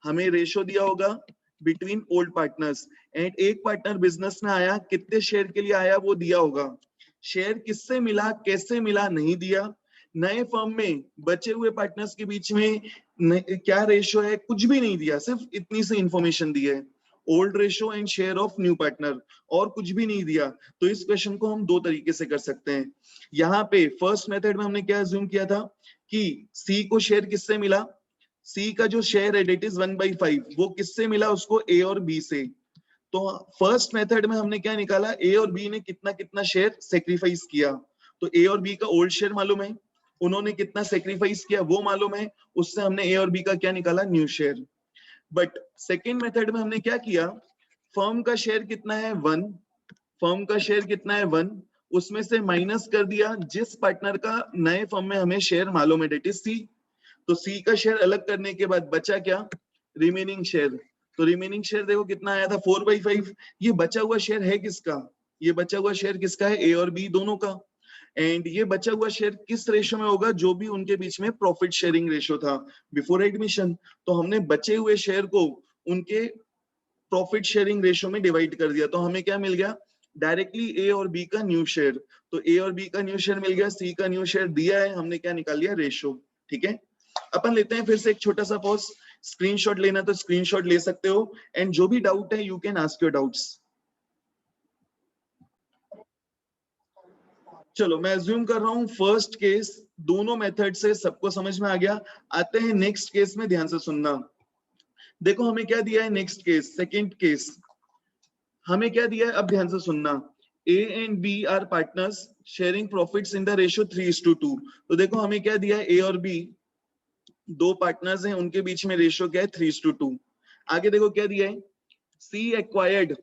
हमें रेशो दिया होगा बिटवीन ओल्ड पार्टनर्स, एंड एक पार्टनर बिजनेस में आया, कितने शेयर के लिए आया वो दिया होगा, शेयर किससे मिला कैसे मिला नहीं दिया, नए फर्म में बचे हुए पार्टनर्स के बीच में क्या रेशो है कुछ भी नहीं दिया, सिर्फ इतनी सी इंफॉर्मेशन दी है, old ratio and share of new partner, और कुछ भी नहीं दिया। तो इस क्वेश्चन को हम दो तरीके से कर सकते हैं। यहाँ पे फर्स्ट मेथड में हमने क्या अज्यूम किया था कि सी को शेयर किससे मिला, सी का जो शेयर है डेट इज 1/5, वो किससे मिला उसको, ए और बी से। तो फर्स्ट मेथड में हमने क्या निकाला, ए और बी ने कितना कितना शेयर सेक्रीफाइस किया, तो ए और बी का ओल्ड शेयर मालूम है, उन्होंने कितना सेक्रीफाइस किया वो मालूम है, उससे हमने ए और बी का क्या निकाला, new share. But second method में हमने क्या किया, फर्म का शेयर कितना है 1, फर्म का शेयर कितना है 1, उसमें से माइनस कर दिया जिस पार्टनर का नए फर्म में हमें शेयर मालूम है डेट इज सी, तो सी का शेयर अलग करने के बाद बचा क्या, रिमेनिंग शेयर। तो रिमेनिंग शेयर देखो कितना आया था 4/5। ये बचा हुआ शेयर है किसका, ये बचा हुआ शेयर किसका है, ए और बी दोनों का। एंड ये बचा हुआ शेयर किस रेशो में होगा, जो भी उनके बीच में प्रॉफिट शेयरिंग रेशो था बिफोर एडमिशन। तो हमने बचे हुए शेयर को उनके प्रॉफिट शेयरिंग रेशो में डिवाइड कर दिया, तो हमें क्या मिल गया, डायरेक्टली ए और बी का न्यू शेयर। तो ए और बी का न्यू शेयर मिल गया, सी का न्यू शेयर दिया है, हमने क्या निकाल लिया, रेशो। ठीक है, अपन लेते हैं फिर से एक छोटा सा पॉज, स्क्रीनशॉट लेना तो स्क्रीनशॉट ले सकते हो, एंड जो भी डाउट है you can ask your doubts. चलो मैं अज्यूम कर रहा हूं फर्स्ट केस दोनों मेथड से सबको समझ में आ गया। आते हैं नेक्स्ट केस में, ध्यान से सुनना। देखो हमें क्या दिया है नेक्स्ट केस, सेकंड केस हमें क्या दिया है, अब ध्यान से सुनना। A and B are partners sharing profits in the ratio 3:2। तो देखो हमें क्या दिया है, ए और बी दो पार्टनर्स हैं, उनके बीच में रेशियो क्या है 3:2। आगे देखो क्या दिया है, सी एक्वायर्ड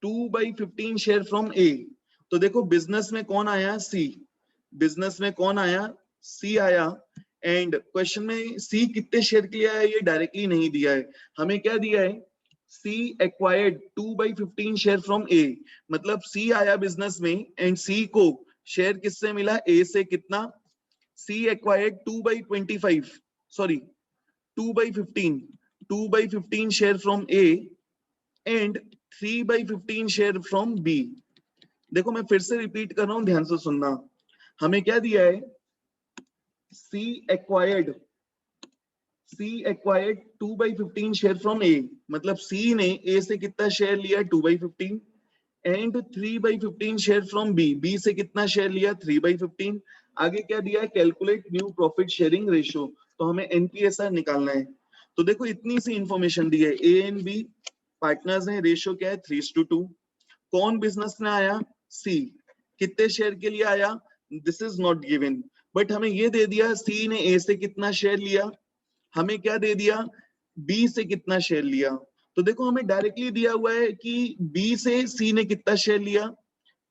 2/15 शेयर फ्रॉम ए। तो देखो बिजनेस में कौन आया, सी, बिजनेस में कौन आया, सी आया। एंड क्वेश्चन में सी कितने शेयर के लिए आया ये डायरेक्टली नहीं दिया है, हमें क्या दिया है, C acquired 2/15 share from A, मतलब सी आया बिजनेस में एंड सी को शेयर किससे मिला, ए से। कितना, C acquired 2/25 sorry 2/15 share from A and 3/15 share from B. देखो मैं फिर से रिपीट कर रहा हूं, ध्यान से सुनना। हमें क्या दिया है, C acquired 2/15 share from A, मतलब सी ने ए से कितना शेयर लिया 2/15, and 3/15 share from B, B से कितना शेयर लिया 3/15। आगे क्या दिया है, calculate new profit sharing ratio, तो हमें एनपीएसआर निकालना है। तो देखो इतनी सी इंफॉर्मेशन दी है, ए एंड बी पार्टनर्स हैं, रेशियो क्या है 3:2। कौन बिजनेस में आया, सी, कितने शेयर के लिए आया, this is not given, but हमें ये दे दिया सी ने ए से कितना शेयर लिया, हमें क्या दे दिया, बी से कितना शेयर लिया। तो देखो हमें डायरेक्टली दिया हुआ है कि बी से सी ने कितना शेयर लिया,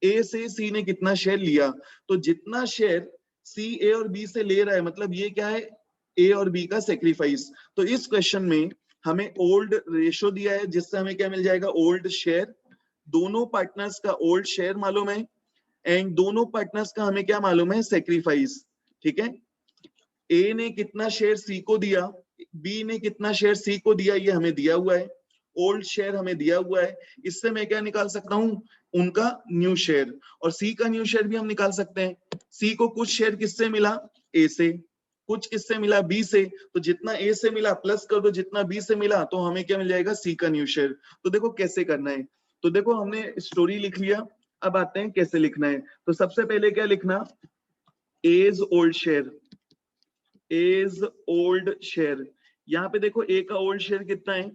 ए से सी ने कितना शेयर लिया। तो जितना शेयर सी ए और बी से ले रहा है, मतलब ये क्या है, ए और बी का सेक्रीफाइस। तो इस क्वेश्चन में हमें ओल्ड रेशो दिया है, जिससे हमें क्या मिल जाएगा, ओल्ड शेयर। दोनों पार्टनर्स का ओल्ड शेयर मालूम है, एंड दोनों पार्टनर्स का हमें क्या मालूम है, सेक्रीफाइस। ठीक है, ए ने कितना शेयर सी को दिया, बी ने कितना शेयर सी को दिया ये हमें दिया हुआ है, ओल्ड शेयर हमें दिया हुआ है, इससे मैं क्या निकाल सकता हूँ, उनका न्यू शेयर, और सी का न्यू शेयर भी हम निकाल सकते हैं। सी को कुछ शेयर किससे मिला, ए से, कुछ किससे मिला, बी से, तो जितना ए से मिला प्लस कर दो जितना बी से मिला, तो हमें क्या मिल जाएगा, सी का न्यू शेयर। तो देखो कैसे करना है, तो देखो हमने स्टोरी लिख लिया, अब आते हैं कैसे लिखना है। तो सबसे पहले क्या लिखना, as old share, as old share. यहाँ पे देखो ए का ओल्ड शेयर कितना है,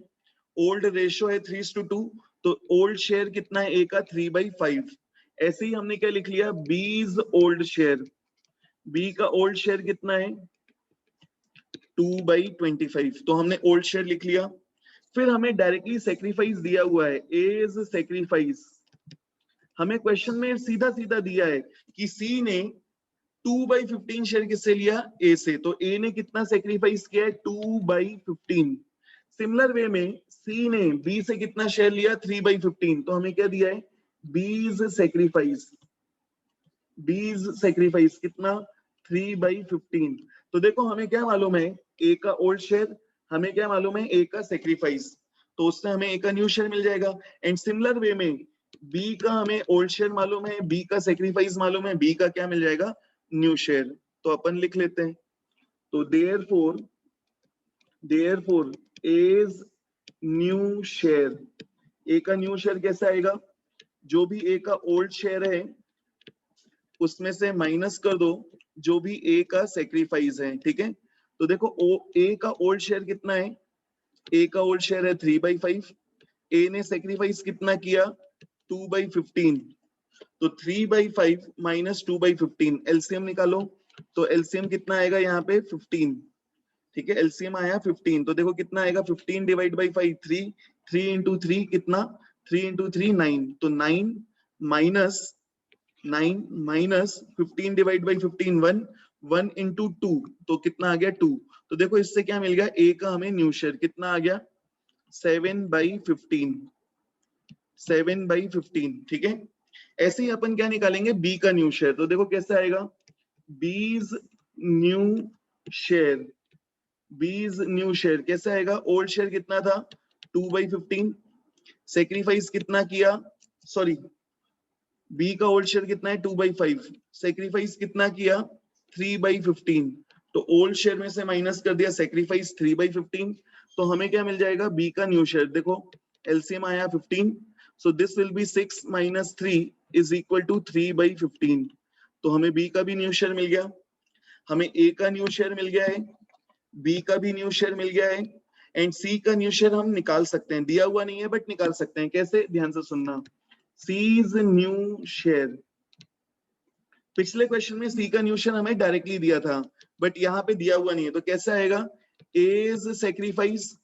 ओल्ड रेशो है 3:2, तो ओल्ड शेयर कितना है ए का, 3/5। ऐसे ही हमने क्या लिख लिया, बीज ओल्ड शेयर, बी का ओल्ड शेयर कितना है, 2/25, तो हमने ओल्ड शेयर लिख लिया। फिर हमें डायरेक्टली सेक्रीफाइस दिया हुआ है, एज सेक्रीफाइस, हमें क्वेश्चन में सीधा सीधा दिया है कि सी ने 2/15 शेयर किससे लिया, ए से, तो ए ने कितना सेक्रीफाइस किया है, 2/15। सिमिलर वे में सी ने बी से कितना शेयर लिया, 3/15, तो हमें क्या दिया है, बीज सेक्रीफाइस, बीज सेक्रीफाइस कितना, 3/15। तो देखो हमें क्या मालूम है, ए का ओल्ड शेयर, हमें क्या मालूम है, ए का सेक्रीफाइस, तो उससे हमें ए का न्यू शेयर मिल जाएगा। एंड सिमिलर वे में बी का हमें ओल्ड शेयर मालूम है, बी का सेक्रीफाइस मालूम है, बी का क्या मिल जाएगा, न्यू शेयर। तो अपन लिख लेते हैं, तो therefore A's new share, A का न्यू शेयर कैसे आएगा, जो भी ए का ओल्ड शेयर है उसमें से माइनस कर दो जो भी ए का सेक्रीफाइस है, ठीक है। तो देखो ए का ओल्ड शेयर कितना है, ए का ओल्ड शेयर है 3/5, ए ने सेक्रीफाइस कितना किया, 2/15, तो 3/5 माइनस 2/15, एलसीएम निकालो, तो एलसीएम कितना आएगा यहाँ पे, 15, ठीक है, एलसीएम आया 15, तो देखो कितना आएगा, 15 डिवाइड बाई 5, 3, 3 इंटू 3 कितना, 3 इंटू 3 9, तो 9 माइनस 15 डिवाइड बाई 15 1, 1 इंटू 2, तो कितना आ गया 2। तो देखो इससे क्या मिल गया, ए का हमें न्यू शेयर कितना आ गया, 7/15, 7/15, ठीक है। ऐसे ही अपन क्या निकालेंगे, बी का न्यू शेयर, तो देखो कैसे आएगा, बीज न्यू शेयर, बीज न्यू शेयर कैसे आएगा, ओल्ड शेयर कितना था, 2/15, सेक्रीफाइस कितना किया, सॉरी बी का ओल्ड शेयर कितना है, 2/5, सेक्रीफाइस कितना किया, 3/15, तो ओल्ड शेयर में से माइनस कर दिया सेक्रीफाइस 3/15, तो हमें क्या मिल जाएगा, बी का न्यू शेयर। देखो एलसीएम आया 15, so this will be 6 minus 3 is equal to 3/15, तो हमें बी का भी न्यू शेयर मिल गया, हमें ए का न्यू शेयर मिल गया है, बी का भी न्यू शेयर मिल गया है, एंड सी का न्यू शेयर हम निकाल सकते हैं, दिया हुआ नहीं है बट निकाल सकते हैं। कैसे, ध्यान से सुनना, सीज न्यू शेयर, पिछले क्वेश्चन में सी का न्यू शेयर हमें डायरेक्टली दिया था, बट यहाँ पे दिया हुआ नहीं है, तो कैसे आएगा, A's sacrifice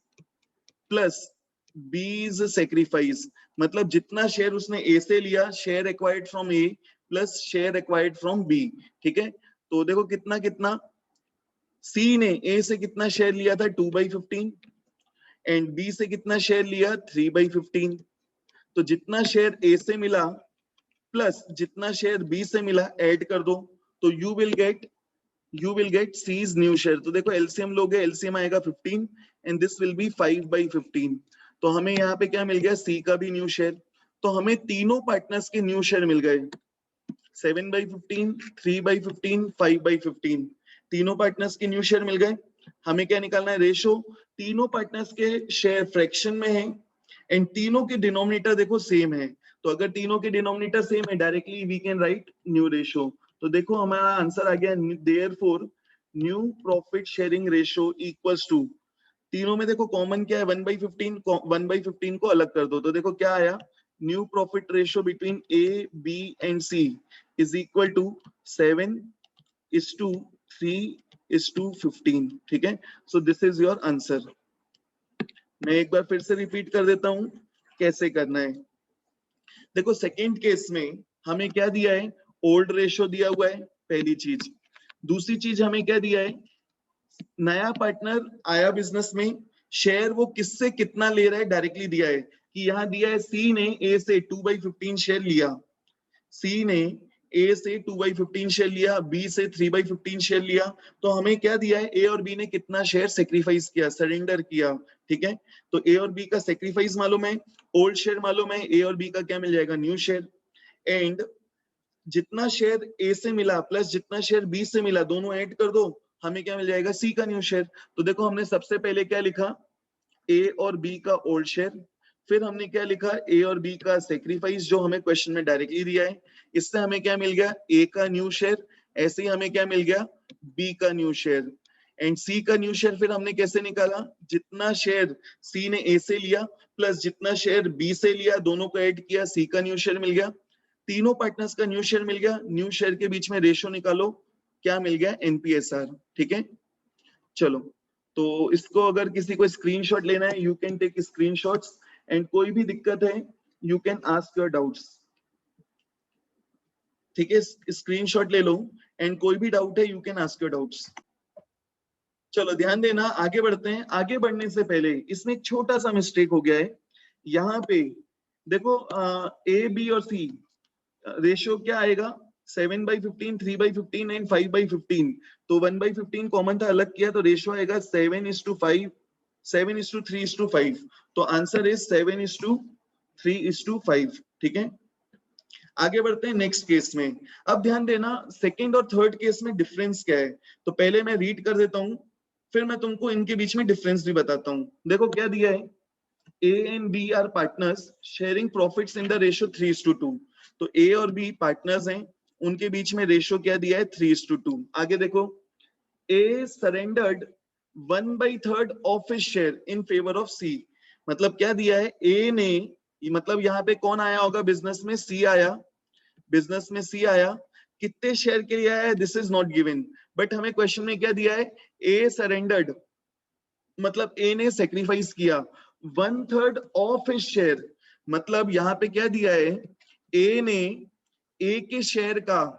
plus B's sacrifice, मतलब जितना शेयर उसने ए से लिया, share acquired from A plus share acquired from B, ठीक है। तो देखो कितना कितना, सी ने ए से कितना शेयर लिया था, 2/15, एंड बी से कितना शेयर लिया, 3/15, तो जितना शेयर ए से मिला प्लस जितना शेयर बी से मिला ऐड कर दो, तो you will get C's new share. तो देखो एलसीएम लोगे, एलसीएम आएगा 15 एंड दिस विल बी 5/15, तो हमें यहाँ पे क्या मिल गया, सी का भी न्यू शेयर। तो हमें तीनों पार्टनर्स के न्यू शेयर मिल गए, 7/15, 3/15, 5/15, तीनों पार्टनर्स के न्यू शेयर मिल गए। हमें क्या निकालना है, रेशो, तीनों पार्टनर्स के शेयर फ्रैक्शन में है एंड तीनों के डिनोमिनेटर देखो सेम है, तो अगर तीनों के डिनोमिनेटर सेम है directly we can write new ratio. तो देखो हमारा आंसर आ गया, therefore new profit sharing ratio equals to, तीनों में देखो कॉमन क्या है, 1/15, 1/15 को अलग कर दो, तो देखो क्या आया, new profit ratio between A B and C is equal to 7:3:15, ठीक है। So this is your answer. मैं एक बार फिर से रिपीट कर देता हूं कैसे करना है। देखो सेकेंड केस में हमें क्या दिया है, ओल्ड रेशो दिया हुआ है, पहली चीज। दूसरी चीज हमें क्या दिया है, नया पार्टनर आया बिजनेस में, शेयर वो किससे कितना ले रहा है डायरेक्टली दिया है, कि यहाँ दिया है सी ने ए से 2/15 शेयर लिया, सी ने ए से 2/15 शेयर लिया, बी से 3/15 शेयर लिया, तो हमें क्या दिया है, ए और बी ने कितना शेयर सेक्रीफाइस किया, सरेंडर किया, ठीक है। तो ए और बी का सेक्रीफाइस मालूम है, ओल्ड शेयर मालूम है, ए और बी का क्या मिल जाएगा, न्यू शेयर। एंड जितना शेयर ए से मिला प्लस जितना शेयर बी से मिला, दोनों ऐड कर दो, हमें क्या मिल जाएगा, सी का न्यू शेयर। तो देखो हमने सबसे पहले क्या लिखा, ए और बी का ओल्ड शेयर, फिर हमने क्या लिखा, ए और बी का सेक्रीफाइस जो हमें क्वेश्चन में डायरेक्टली दिया है, इससे हमें क्या मिल गया, ए का न्यू शेयर। ऐसे ही हमें क्या मिल गया, बी का न्यू शेयर। एंड सी का न्यू शेयर फिर हमने कैसे निकाला, जितना शेयर सी ने ए से लिया प्लस जितना शेयर बी से लिया, दोनों को ऐड किया, सी का न्यू शेयर मिल गया। तीनों पार्टनर्स का न्यू शेयर मिल गया, न्यू शेयर के बीच में रेशो निकालो, क्या मिल गया, एनपीएसआर, ठीक है। चलो, तो इसको अगर किसी को स्क्रीनशॉट लेना है, you can take screenshots, and कोई भी दिक्कत है you can ask your doubts, ठीक है। स्क्रीनशॉट ले लो, एंड कोई भी डाउट है you can ask your doubts. चलो ध्यान देना, आगे बढ़ते हैं। आगे बढ़ने से पहले इसमें एक छोटा सा मिस्टेक हो गया है यहाँ पे। देखो ए बी और सी रेशियो क्या आएगा, 7/15, 3/15 एंड 5/15। तो 1/15 कॉमन था, अलग किया, तो रेशियो आएगा 7:5, 7:3:5। तो आंसर इज 7:3:5, ठीक है। आगे बढ़ते हैं नेक्स्ट केस में। अब ध्यान देना, सेकंड और थर्ड केस में डिफरेंस क्या है, तो पहले मैं रीड कर देता हूं, फिर मैं तुमको इनके बीच में डिफरेंस भी बताता हूं। देखो क्या दिया है, A and B are partners sharing profits in the ratio 3:2। तो ए और बी पार्टनर्स हैं, उनके बीच में रेशियो क्या दिया है, 3:2। आगे देखो, A surrendered 1/3 of his share in favour of C. मतलब क्या दिया है, ए ने, मतलब यहाँ पे कौन आया होगा बिजनेस में, सी आया, बिजनेस में सी आया, कितने शेयर के लिए आया, this is not given, but हमें क्वेश्चन में क्या दिया है, ए सरेंडर्ड, मतलब ए ने सेक्रीफाइस किया 1/3 ऑफ हिज शेयर। मतलब यहाँ पे क्या दिया है, ए ने ए के शेयर का,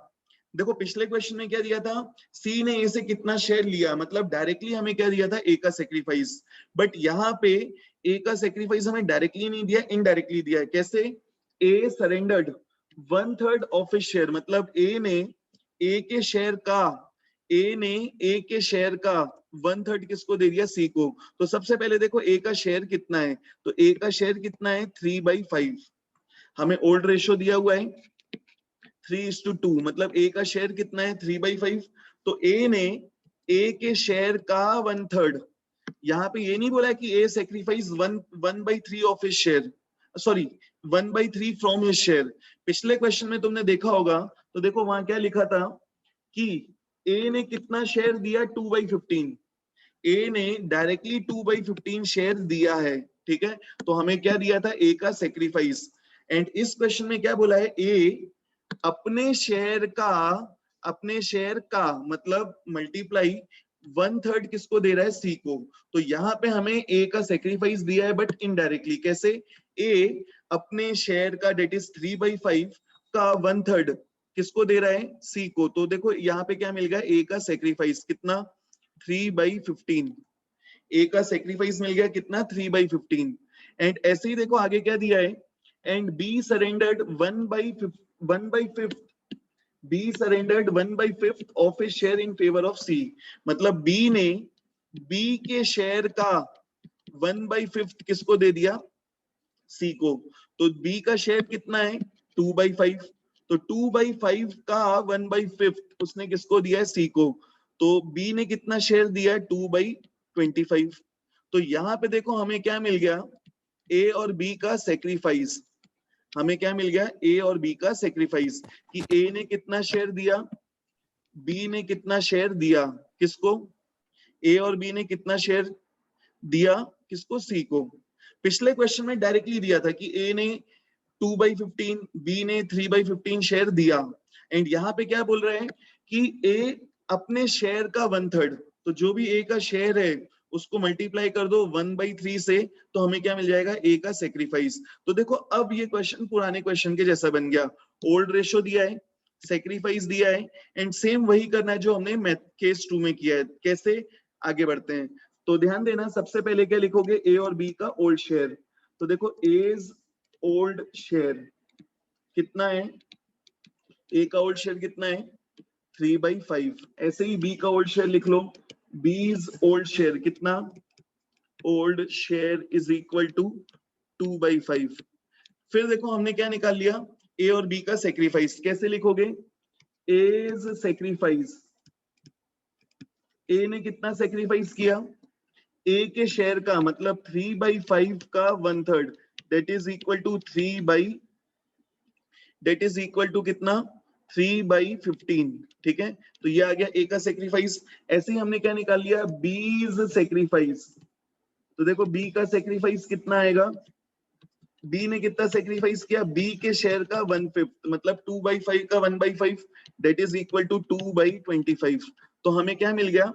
देखो पिछले क्वेश्चन में क्या दिया था, सी ने ए से कितना शेयर लिया, मतलब डायरेक्टली हमें क्या दिया था, ए का सेक्रीफाइस। बट यहाँ पे ए का सेक्रीफाइस हमें डायरेक्टली नहीं दिया, इनडायरेक्टली दिया है। कैसे, ए सरेंडर्ड 1/3 ऑफ हिज शेयर, मतलब ए ने ए के शेयर का, ए ने ए के शेयर का 1/3 किसको दे दिया, सी को। तो सबसे पहले देखो ए का शेयर कितना है, तो ए का शेयर कितना है, 3/5। हमें ओल्ड रेशियो दिया हुआ है 3:2, मतलब ए का शेयर कितना है, 3/5। तो ए ने ए के शेयर का 1/3, यहाँ पे ये नहीं बोला कि a sacrifice 1/3 of his share, sorry 1/3 from his share. पिछले क्वेश्चन में तुमने देखा होगा, तो देखो वहां क्या लिखा था कि ए ने कितना शेयर दिया, 2/15। ए ने डायरेक्टली 2/15 शेयर दिया है, ठीक है। तो हमें क्या दिया था, ए का सेक्रीफाइस। एंड इस क्वेश्चन में क्या बोला है, ए अपने शेयर का, अपने शेयर का मतलब मल्टीप्लाई 1/3 किसको दे रहा है, सी को। तो यहाँ पे हमें ए का सेक्रीफाइस दिया है, बट इनडायरेक्टली कैसे, ए अपने शेयर का डेट इज 3/5 का 1/3 किसको दे रहा है, सी को। तो देखो यहाँ पे क्या मिल गया, ए का सेक्रीफाइस कितना, 3/15। ए का सेक्रीफाइस मिल गया कितना, 3/15। एंड ऐसे ही देखो आगे क्या दिया है, and B surrendered 1/5, B surrendered 1/5 of his share in favour of C. मतलब बी ने बी के शेयर का 1/5 किसको दे दिया, सी को। तो बी का शेयर कितना है, 2/5। तो 2/5 का 1/5 उसने किसको दिया है, सी को। तो बी ने कितना शेयर दिया है, 2/25। तो यहाँ पे देखो हमें क्या मिल गया, ए और बी का सेक्रीफाइस। हमें क्या मिल गया, ए और बी का सेक्रीफाइस, कि ए ने कितना शेयर दिया, बी ने कितना शेयर दिया, किसको, ए और बी ने कितना शेयर दिया, किसको, सी को। पिछले क्वेश्चन में डायरेक्टली दिया था कि ए ने 2/15, बी ने 3/15 शेयर दिया। एंड यहाँ पे क्या बोल रहे हैं कि ए अपने शेयर का 1/3, तो जो भी ए का शेयर है उसको मल्टीप्लाई कर दो 1/3 से, तो हमें क्या मिल जाएगा, ए का सेक्रीफाइस। तो देखो अब ये क्वेश्चन पुराने क्वेश्चन के जैसा बन गया, ओल्ड रेशो दिया है, सेक्रीफाइस दिया है, एंड सेम वही करना है जो हमने केस 2 में किया है। कैसे, आगे बढ़ते हैं। तो ध्यान देना, सबसे पहले क्या लिखोगे, ए और बी का ओल्ड शेयर। तो देखो एज ओल्ड शेयर कितना है, ए का ओल्ड शेयर कितना है 3/5। ऐसे ही बी का ओल्ड शेयर लिख लो, बीज ओल्ड शेयर कितना, old share is equal to 2/5। फिर देखो हमने क्या निकाल लिया, ए और बी का सेक्रीफाइस। कैसे लिखोगे, एज सेक्रीफाइस, ए ने कितना सेक्रीफाइस किया, ए के शेयर का मतलब 3/5 का 1/3, दैट इज इक्वल टू 3/, कितना 3/15। ठीक है, तो ये आ गया ए का सेक्रीफाइस। ऐसे ही हमने क्या निकाल लिया, बीज सेक्रीफाइस। तो देखो बी का सेक्रीफाइस कितना आएगा, बी ने कितना सेक्रीफाइस किया, बी के शेयर का 1/5 मतलब 2/5 का 1/5, दैट इज इक्वल टू 2/25। तो हमें क्या मिल गया,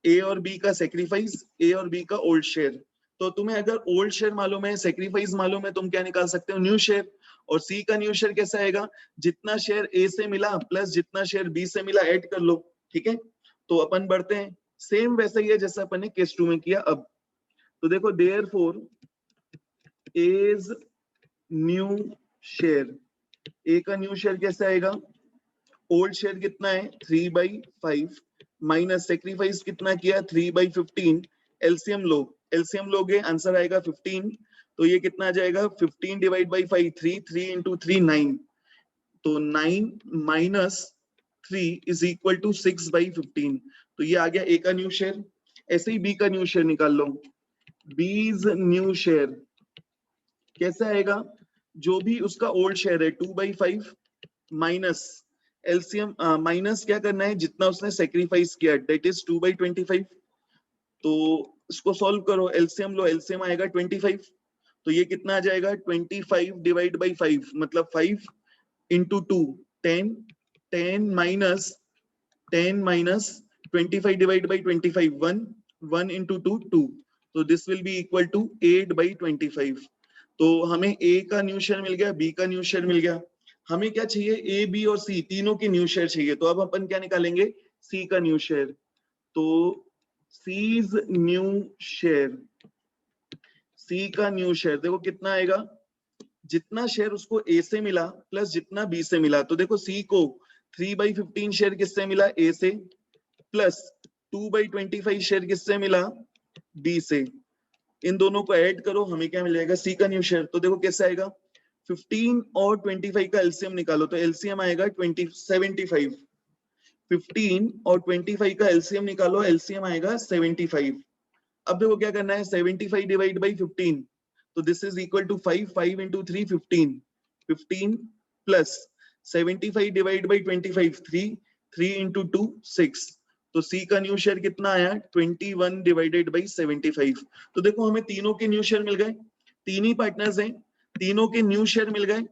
ए और बी का सेक्रीफाइस, ए और बी का ओल्ड शेयर। तो तुम्हें अगर ओल्ड शेयर मालूम है, सेक्रीफाइस मालूम है, तुम क्या निकाल सकते हो, न्यू शेयर। और सी का न्यू शेयर कैसा आएगा, जितना शेयर ए से मिला प्लस जितना शेयर बी से मिला ऐड कर लो। ठीक है, तो अपन बढ़ते हैं, सेम वैसा ही है जैसा अपन ने केस 2 में किया। अब तो देखो therefore A's new share, A का न्यू शेयर कैसे आएगा, ओल्ड शेयर कितना है 3/5 माइनस सेक्रीफाइस कितना किया 3/15, एलसीएम लो, एलसीएम लोगे आंसर आएगा 15। तो ये कितना आ जाएगा 15 डिवाइड बाई 5, 3 इंटू 3 9, तो 9 माइनस 3 इज इक्वल टू 6/15। तो ये आ गया ए का न्यू शेयर। ऐसे ही बी का न्यू शेयर निकाल लो, बीज न्यू शेयर कैसे आएगा, जो भी उसका ओल्ड शेयर है 2/5 माइनस एलसीएम, माइनस क्या करना है जितना उसने सेक्रीफाइस किया, दैट इज 2/25। तो इसको सॉल्व करो, एलसीएम लो, एलसीएम आएगा 25। तो ये कितना आ जाएगा 25 डिवाइड बाई 5 मतलब 5 into 2 10, 10 minus 25 divide by 25 1, 1 into 2 2, तो this will be equal to 8/25। तो हमें ए का न्यू शेयर मिल गया, बी का न्यू शेयर मिल गया। हमें क्या चाहिए, ए बी और सी तीनों की न्यू शेयर चाहिए। तो अब अपन क्या निकालेंगे, सी का न्यू शेयर। तो सीज न्यू शेयर, सी का न्यू शेयर देखो कितना आएगा, जितना शेयर उसको ए से मिला प्लस जितना बी से मिला। तो देखो सी को 3/15 शेयर किससे मिला, ए से, प्लस 2/25 शेयर किससे मिला, बी से। इन दोनों को ऐड करो, हमें क्या मिलेगा, सी का न्यू शेयर। तो देखो कैसे आएगा, 15 और 25 का एलसीएम निकालो, तो एलसीएम आएगा 75। 15 और 25 का एलसीएम निकालो, एलसीएम आएगा 75। अब देखो क्या करना है, 75 डिवाइड बाई 15, तो this is equal to 5 into 3 15, 15 plus 75 divide by 25 3 into 2 6। तो सी का न्यू शेयर कितना आया 21 डिवाइडेड बाई 75। तो देखो हमें तीनों के न्यू शेयर मिल गए, तीन ही पार्टनर्स हैं, तीनों के न्यू शेयर मिल गए।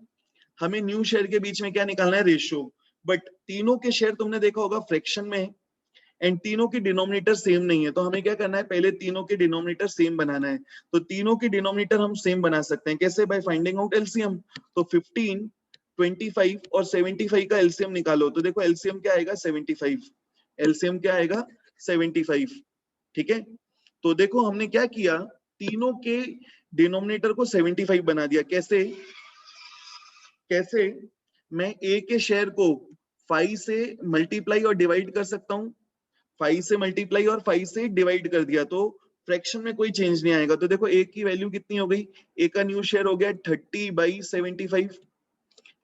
हमें न्यू शेयर के बीच में क्या निकालना है, रेशियो। बट तीनों के शेयर तुमने देखा होगा फ्रैक्शन में है एंड तीनों की डिनोमिनेटर सेम नहीं है। तो हमें क्या करना है, पहले तीनों के डिनोमिनेटर सेम बनाना है। तो तीनों की डिनोमिनेटर हम सेम बना सकते हैं कैसे, बाय फाइंडिंग आउट एलसीएम। तो 15 25 और 75 का एलसीएम निकालो। तो देखो एलसीएम क्या आएगा 75, एलसीएम क्या आएगा 75। ठीक है, तो देखो हमने क्या किया, तीनों के डिनोमिनेटर को 75 बना दिया। कैसे, कैसे, मैं ए के शेयर को 5 से मल्टीप्लाई और डिवाइड कर सकता हूं, 5 से मल्टीप्लाई और 5 से डिवाइड कर दिया तो फ्रैक्शन में कोई चेंज नहीं आएगा। तो देखो ए की वैल्यू कितनी हो गई, ए का न्यू शेयर हो गया 30/75।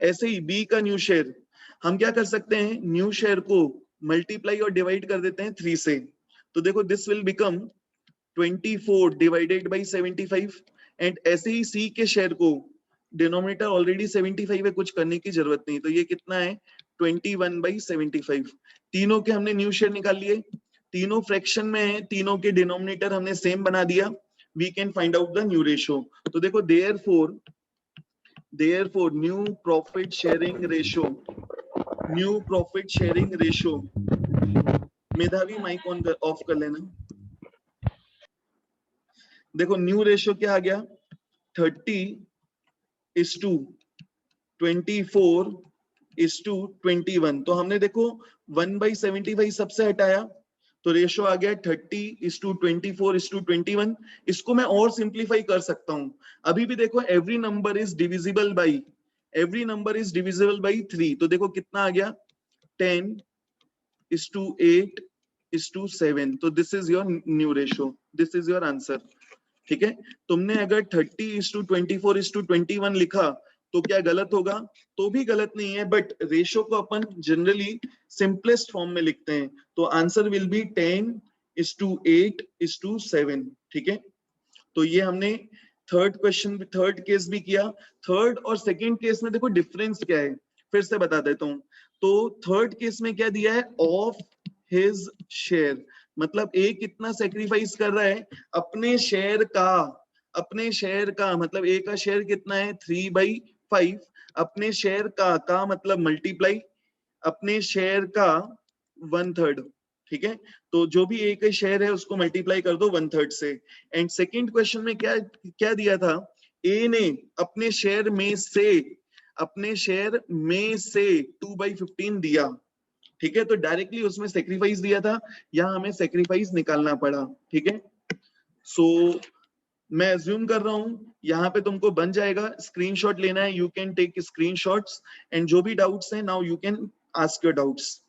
ऐसे ही बी का न्यू शेयर हम क्या कर सकते हैं, न्यू शेयर को मल्टीप्लाई और डिवाइड कर देते हैं 3 से। तो देखो this will become 24 divided by 75। And ऐसे ही सी के शेयर को, डिनोमिनेटर ऑलरेडी 75 है, कुछ करने की जरूरत नहीं। तो ये कितना है 21/75। तीनों के हमने न्यू शेयर निकाल लिए, तीनों फ्रैक्शन में है, तीनों के डिनोमिनेटर हमने सेम बना दिया। We can find out the new ratio. तो देखो therefore new profit sharing ratio, new profit sharing ratio, Medhavi mic on off कर लेना। देखो न्यू रेशियो क्या आ गया 30:24:21। तो हमने देखो 1/75 सबसे हटाया, तो रेशियो आ गया 30:24:21। इसको मैं और सिंप्लीफाई कर सकता हूं। अभी भी देखो every number is divisible by, every number is divisible by 3, तो देखो कितना आ गया 10:8:7, तो this is your new ratio, this is your answer. ठीक है, तुमने अगर 30:24:21 लिखा तो क्या गलत होगा? तो भी गलत नहीं है, बट रेशो को अपन जनरली सिंपलेस्ट फॉर्म में लिखते हैं, तो आंसर विल बी 10:8:7। ठीक है, तो ये हमने थर्ड केस भी किया। थर्ड और सेकंड केस में देखो डिफरेंस क्या है, फिर से बता देता हूं। तो थर्ड केस में क्या दिया है, ऑफ हिज शेयर, मतलब ए कितना सेक्रीफाइस कर रहा है, अपने शेयर का, अपने शेयर का मतलब ए का शेयर कितना है 3/5, अपने शेयर का मतलब मल्टीप्लाई अपने शेयर का 1/3। ठीक है, तो जो भी ए का शेयर है उसको मल्टीप्लाई कर दो 1/3 से। एंड सेकंड क्वेश्चन में क्या क्या दिया था, ए ने अपने शेयर में से 2/15 दिया। ठीक है, तो डायरेक्टली उसमें सेक्रीफाइस दिया था, यहाँ हमें सेक्रीफाइस निकालना पड़ा। ठीक है, सो मैं अज्यूम कर रहा हूं यहाँ पे तुमको बन जाएगा। स्क्रीनशॉट लेना है, you can take screenshots, and जो भी डाउट्स हैं now you can ask your doubts.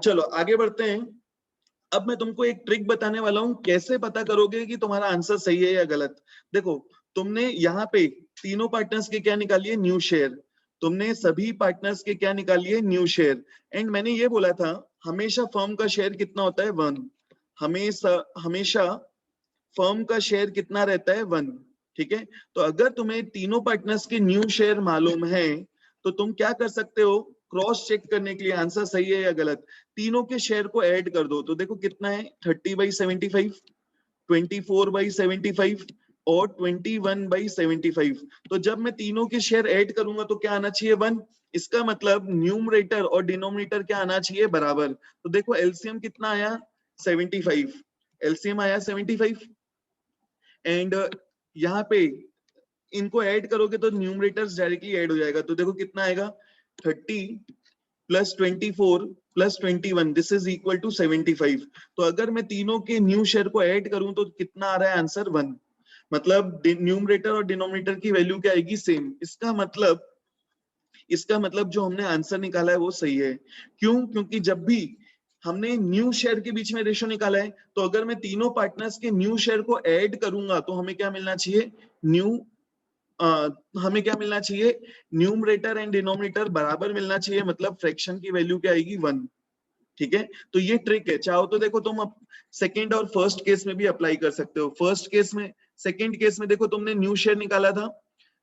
चलो आगे बढ़ते हैं। अब मैं तुमको एक ट्रिक बताने वाला हूं, कैसे पता करोगे कि तुम्हारा आंसर सही है या गलत। देखो, तुमने यहाँ पे तीनों पार्टनर्स के क्या निकालिए, न्यू शेयर, तुमने सभी पार्टनर्स के क्या निकालिए, न्यू शेयर। एंड मैंने ये बोला था हमेशा फर्म का शेयर कितना होता है 1, हमेशा फर्म का शेयर कितना रहता है 1। ठीक है, तो अगर तुम्हें तीनों पार्टनर्स के न्यू शेयर मालूम है तो तुम क्या कर सकते हो, क्रॉस चेक करने के लिए आंसर सही है या गलत, तीनों के शेयर को ऐड कर दो। तो देखो कितना है 30/75, 24/75 और 21/75। तो जब मैं तीनों के शेयर ऐड करूंगा तो क्या आना चाहिए 1, इसका मतलब न्यूमरेटर और डिनोमिनेटर क्या आना चाहिए बराबर। तो देखो एलसीएम कितना आया 75, एलसीएम आया 75। एंड यहाँ पे इनको ऐड करोगे तो न्यूमरेटर्स डायरेक्टली ऐड हो जाएगा। तो देखो कितना आएगा 30 + 24 + 21, दिस इज इक्वल टू 75। तो अगर मैं तीनों के न्यू शेयर को ऐड करूं तो कितना आ रहा है आंसर 1, मतलब न्यूमरेटर और डिनोमिनेटर की वैल्यू क्या आएगी सेम। इसका मतलब जो हमने आंसर निकाला है वो सही है। क्यों? क्योंकि जब भी हमने न्यू शेयर के बीच में रेशो निकाला है, तो अगर मैं तीनों पार्टनर्स के न्यू शेयर को ऐड करूंगा तो हमें क्या मिलना चाहिए, हमें क्या मिलना चाहिए, न्यूमरेटर एंड डिनोमिनेटर बराबर मिलना चाहिए, मतलब फ्रैक्शन की वैल्यू क्या आएगी 1। ठीक है, तो ये ट्रिक है। चाहो तो देखो तुम सेकंड और फर्स्ट केस में भी अप्लाई कर सकते हो। फर्स्ट केस में, सेकंड केस में देखो तुमने न्यू शेयर निकाला था,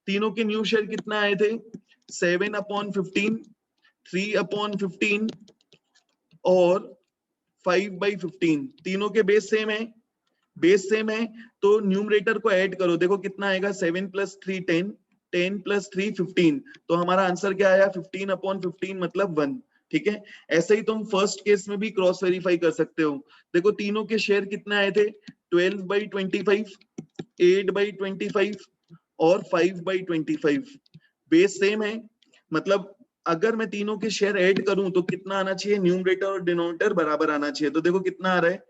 तीनों के न्यू शेयर कितना आए थे 7/15, 3/15 और 5/15। तीनों के बेस सेम है, तो न्यूमरेटर को ऐड करो, देखो कितना आएगा 7 + 3 10, 10 + 3 15। तो हमारा आंसर क्या आया 15/15 मतलब 1। ठीक है, ऐसे ही तुम फर्स्ट केस में भी क्रॉस वेरीफाई कर सकते हो। देखो तीनों के शेयर कितने आए थे 12/25, 8/25 और 5/25। बेस सेम है, मतलब अगर मैं तीनों के शेयर ऐड करूं तो कितना आना चाहिए, न्यूमरेटर और डिनोमिनेटर बराबर आना चाहिए। तो देखो कितना आ रहा है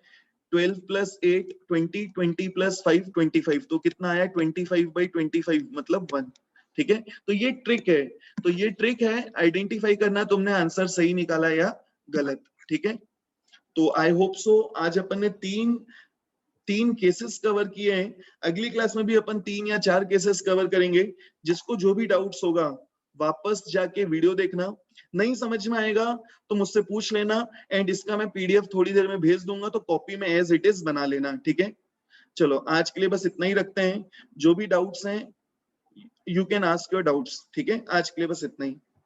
12 + 8 20, 20 + 5 25, तो कितना आया 25/25 मतलब 1। ठीक है, तो ये ट्रिक है, आइडेंटिफाई करना तुमने आंसर सही निकाला या गलत। ठीक है, तो आई होप सो आज अपन ने तीन केसेस कवर किए हैं। अगली क्लास में भी अपन 3 या 4 केसेस कवर करेंगे। जिसको जो भी डाउट्स होगा वापस जाके वीडियो देखना, नहीं समझ में आएगा तो मुझसे पूछ लेना, एंड इसका मैं पीडीएफ थोड़ी देर में भेज दूंगा, तो कॉपी में एज इट इज बना लेना। ठीक है, चलो आज के लिए बस इतना ही रखते हैं। जो भी डाउट्स हैं you can ask your doubts. ठीक है, आज के लिए बस इतना ही।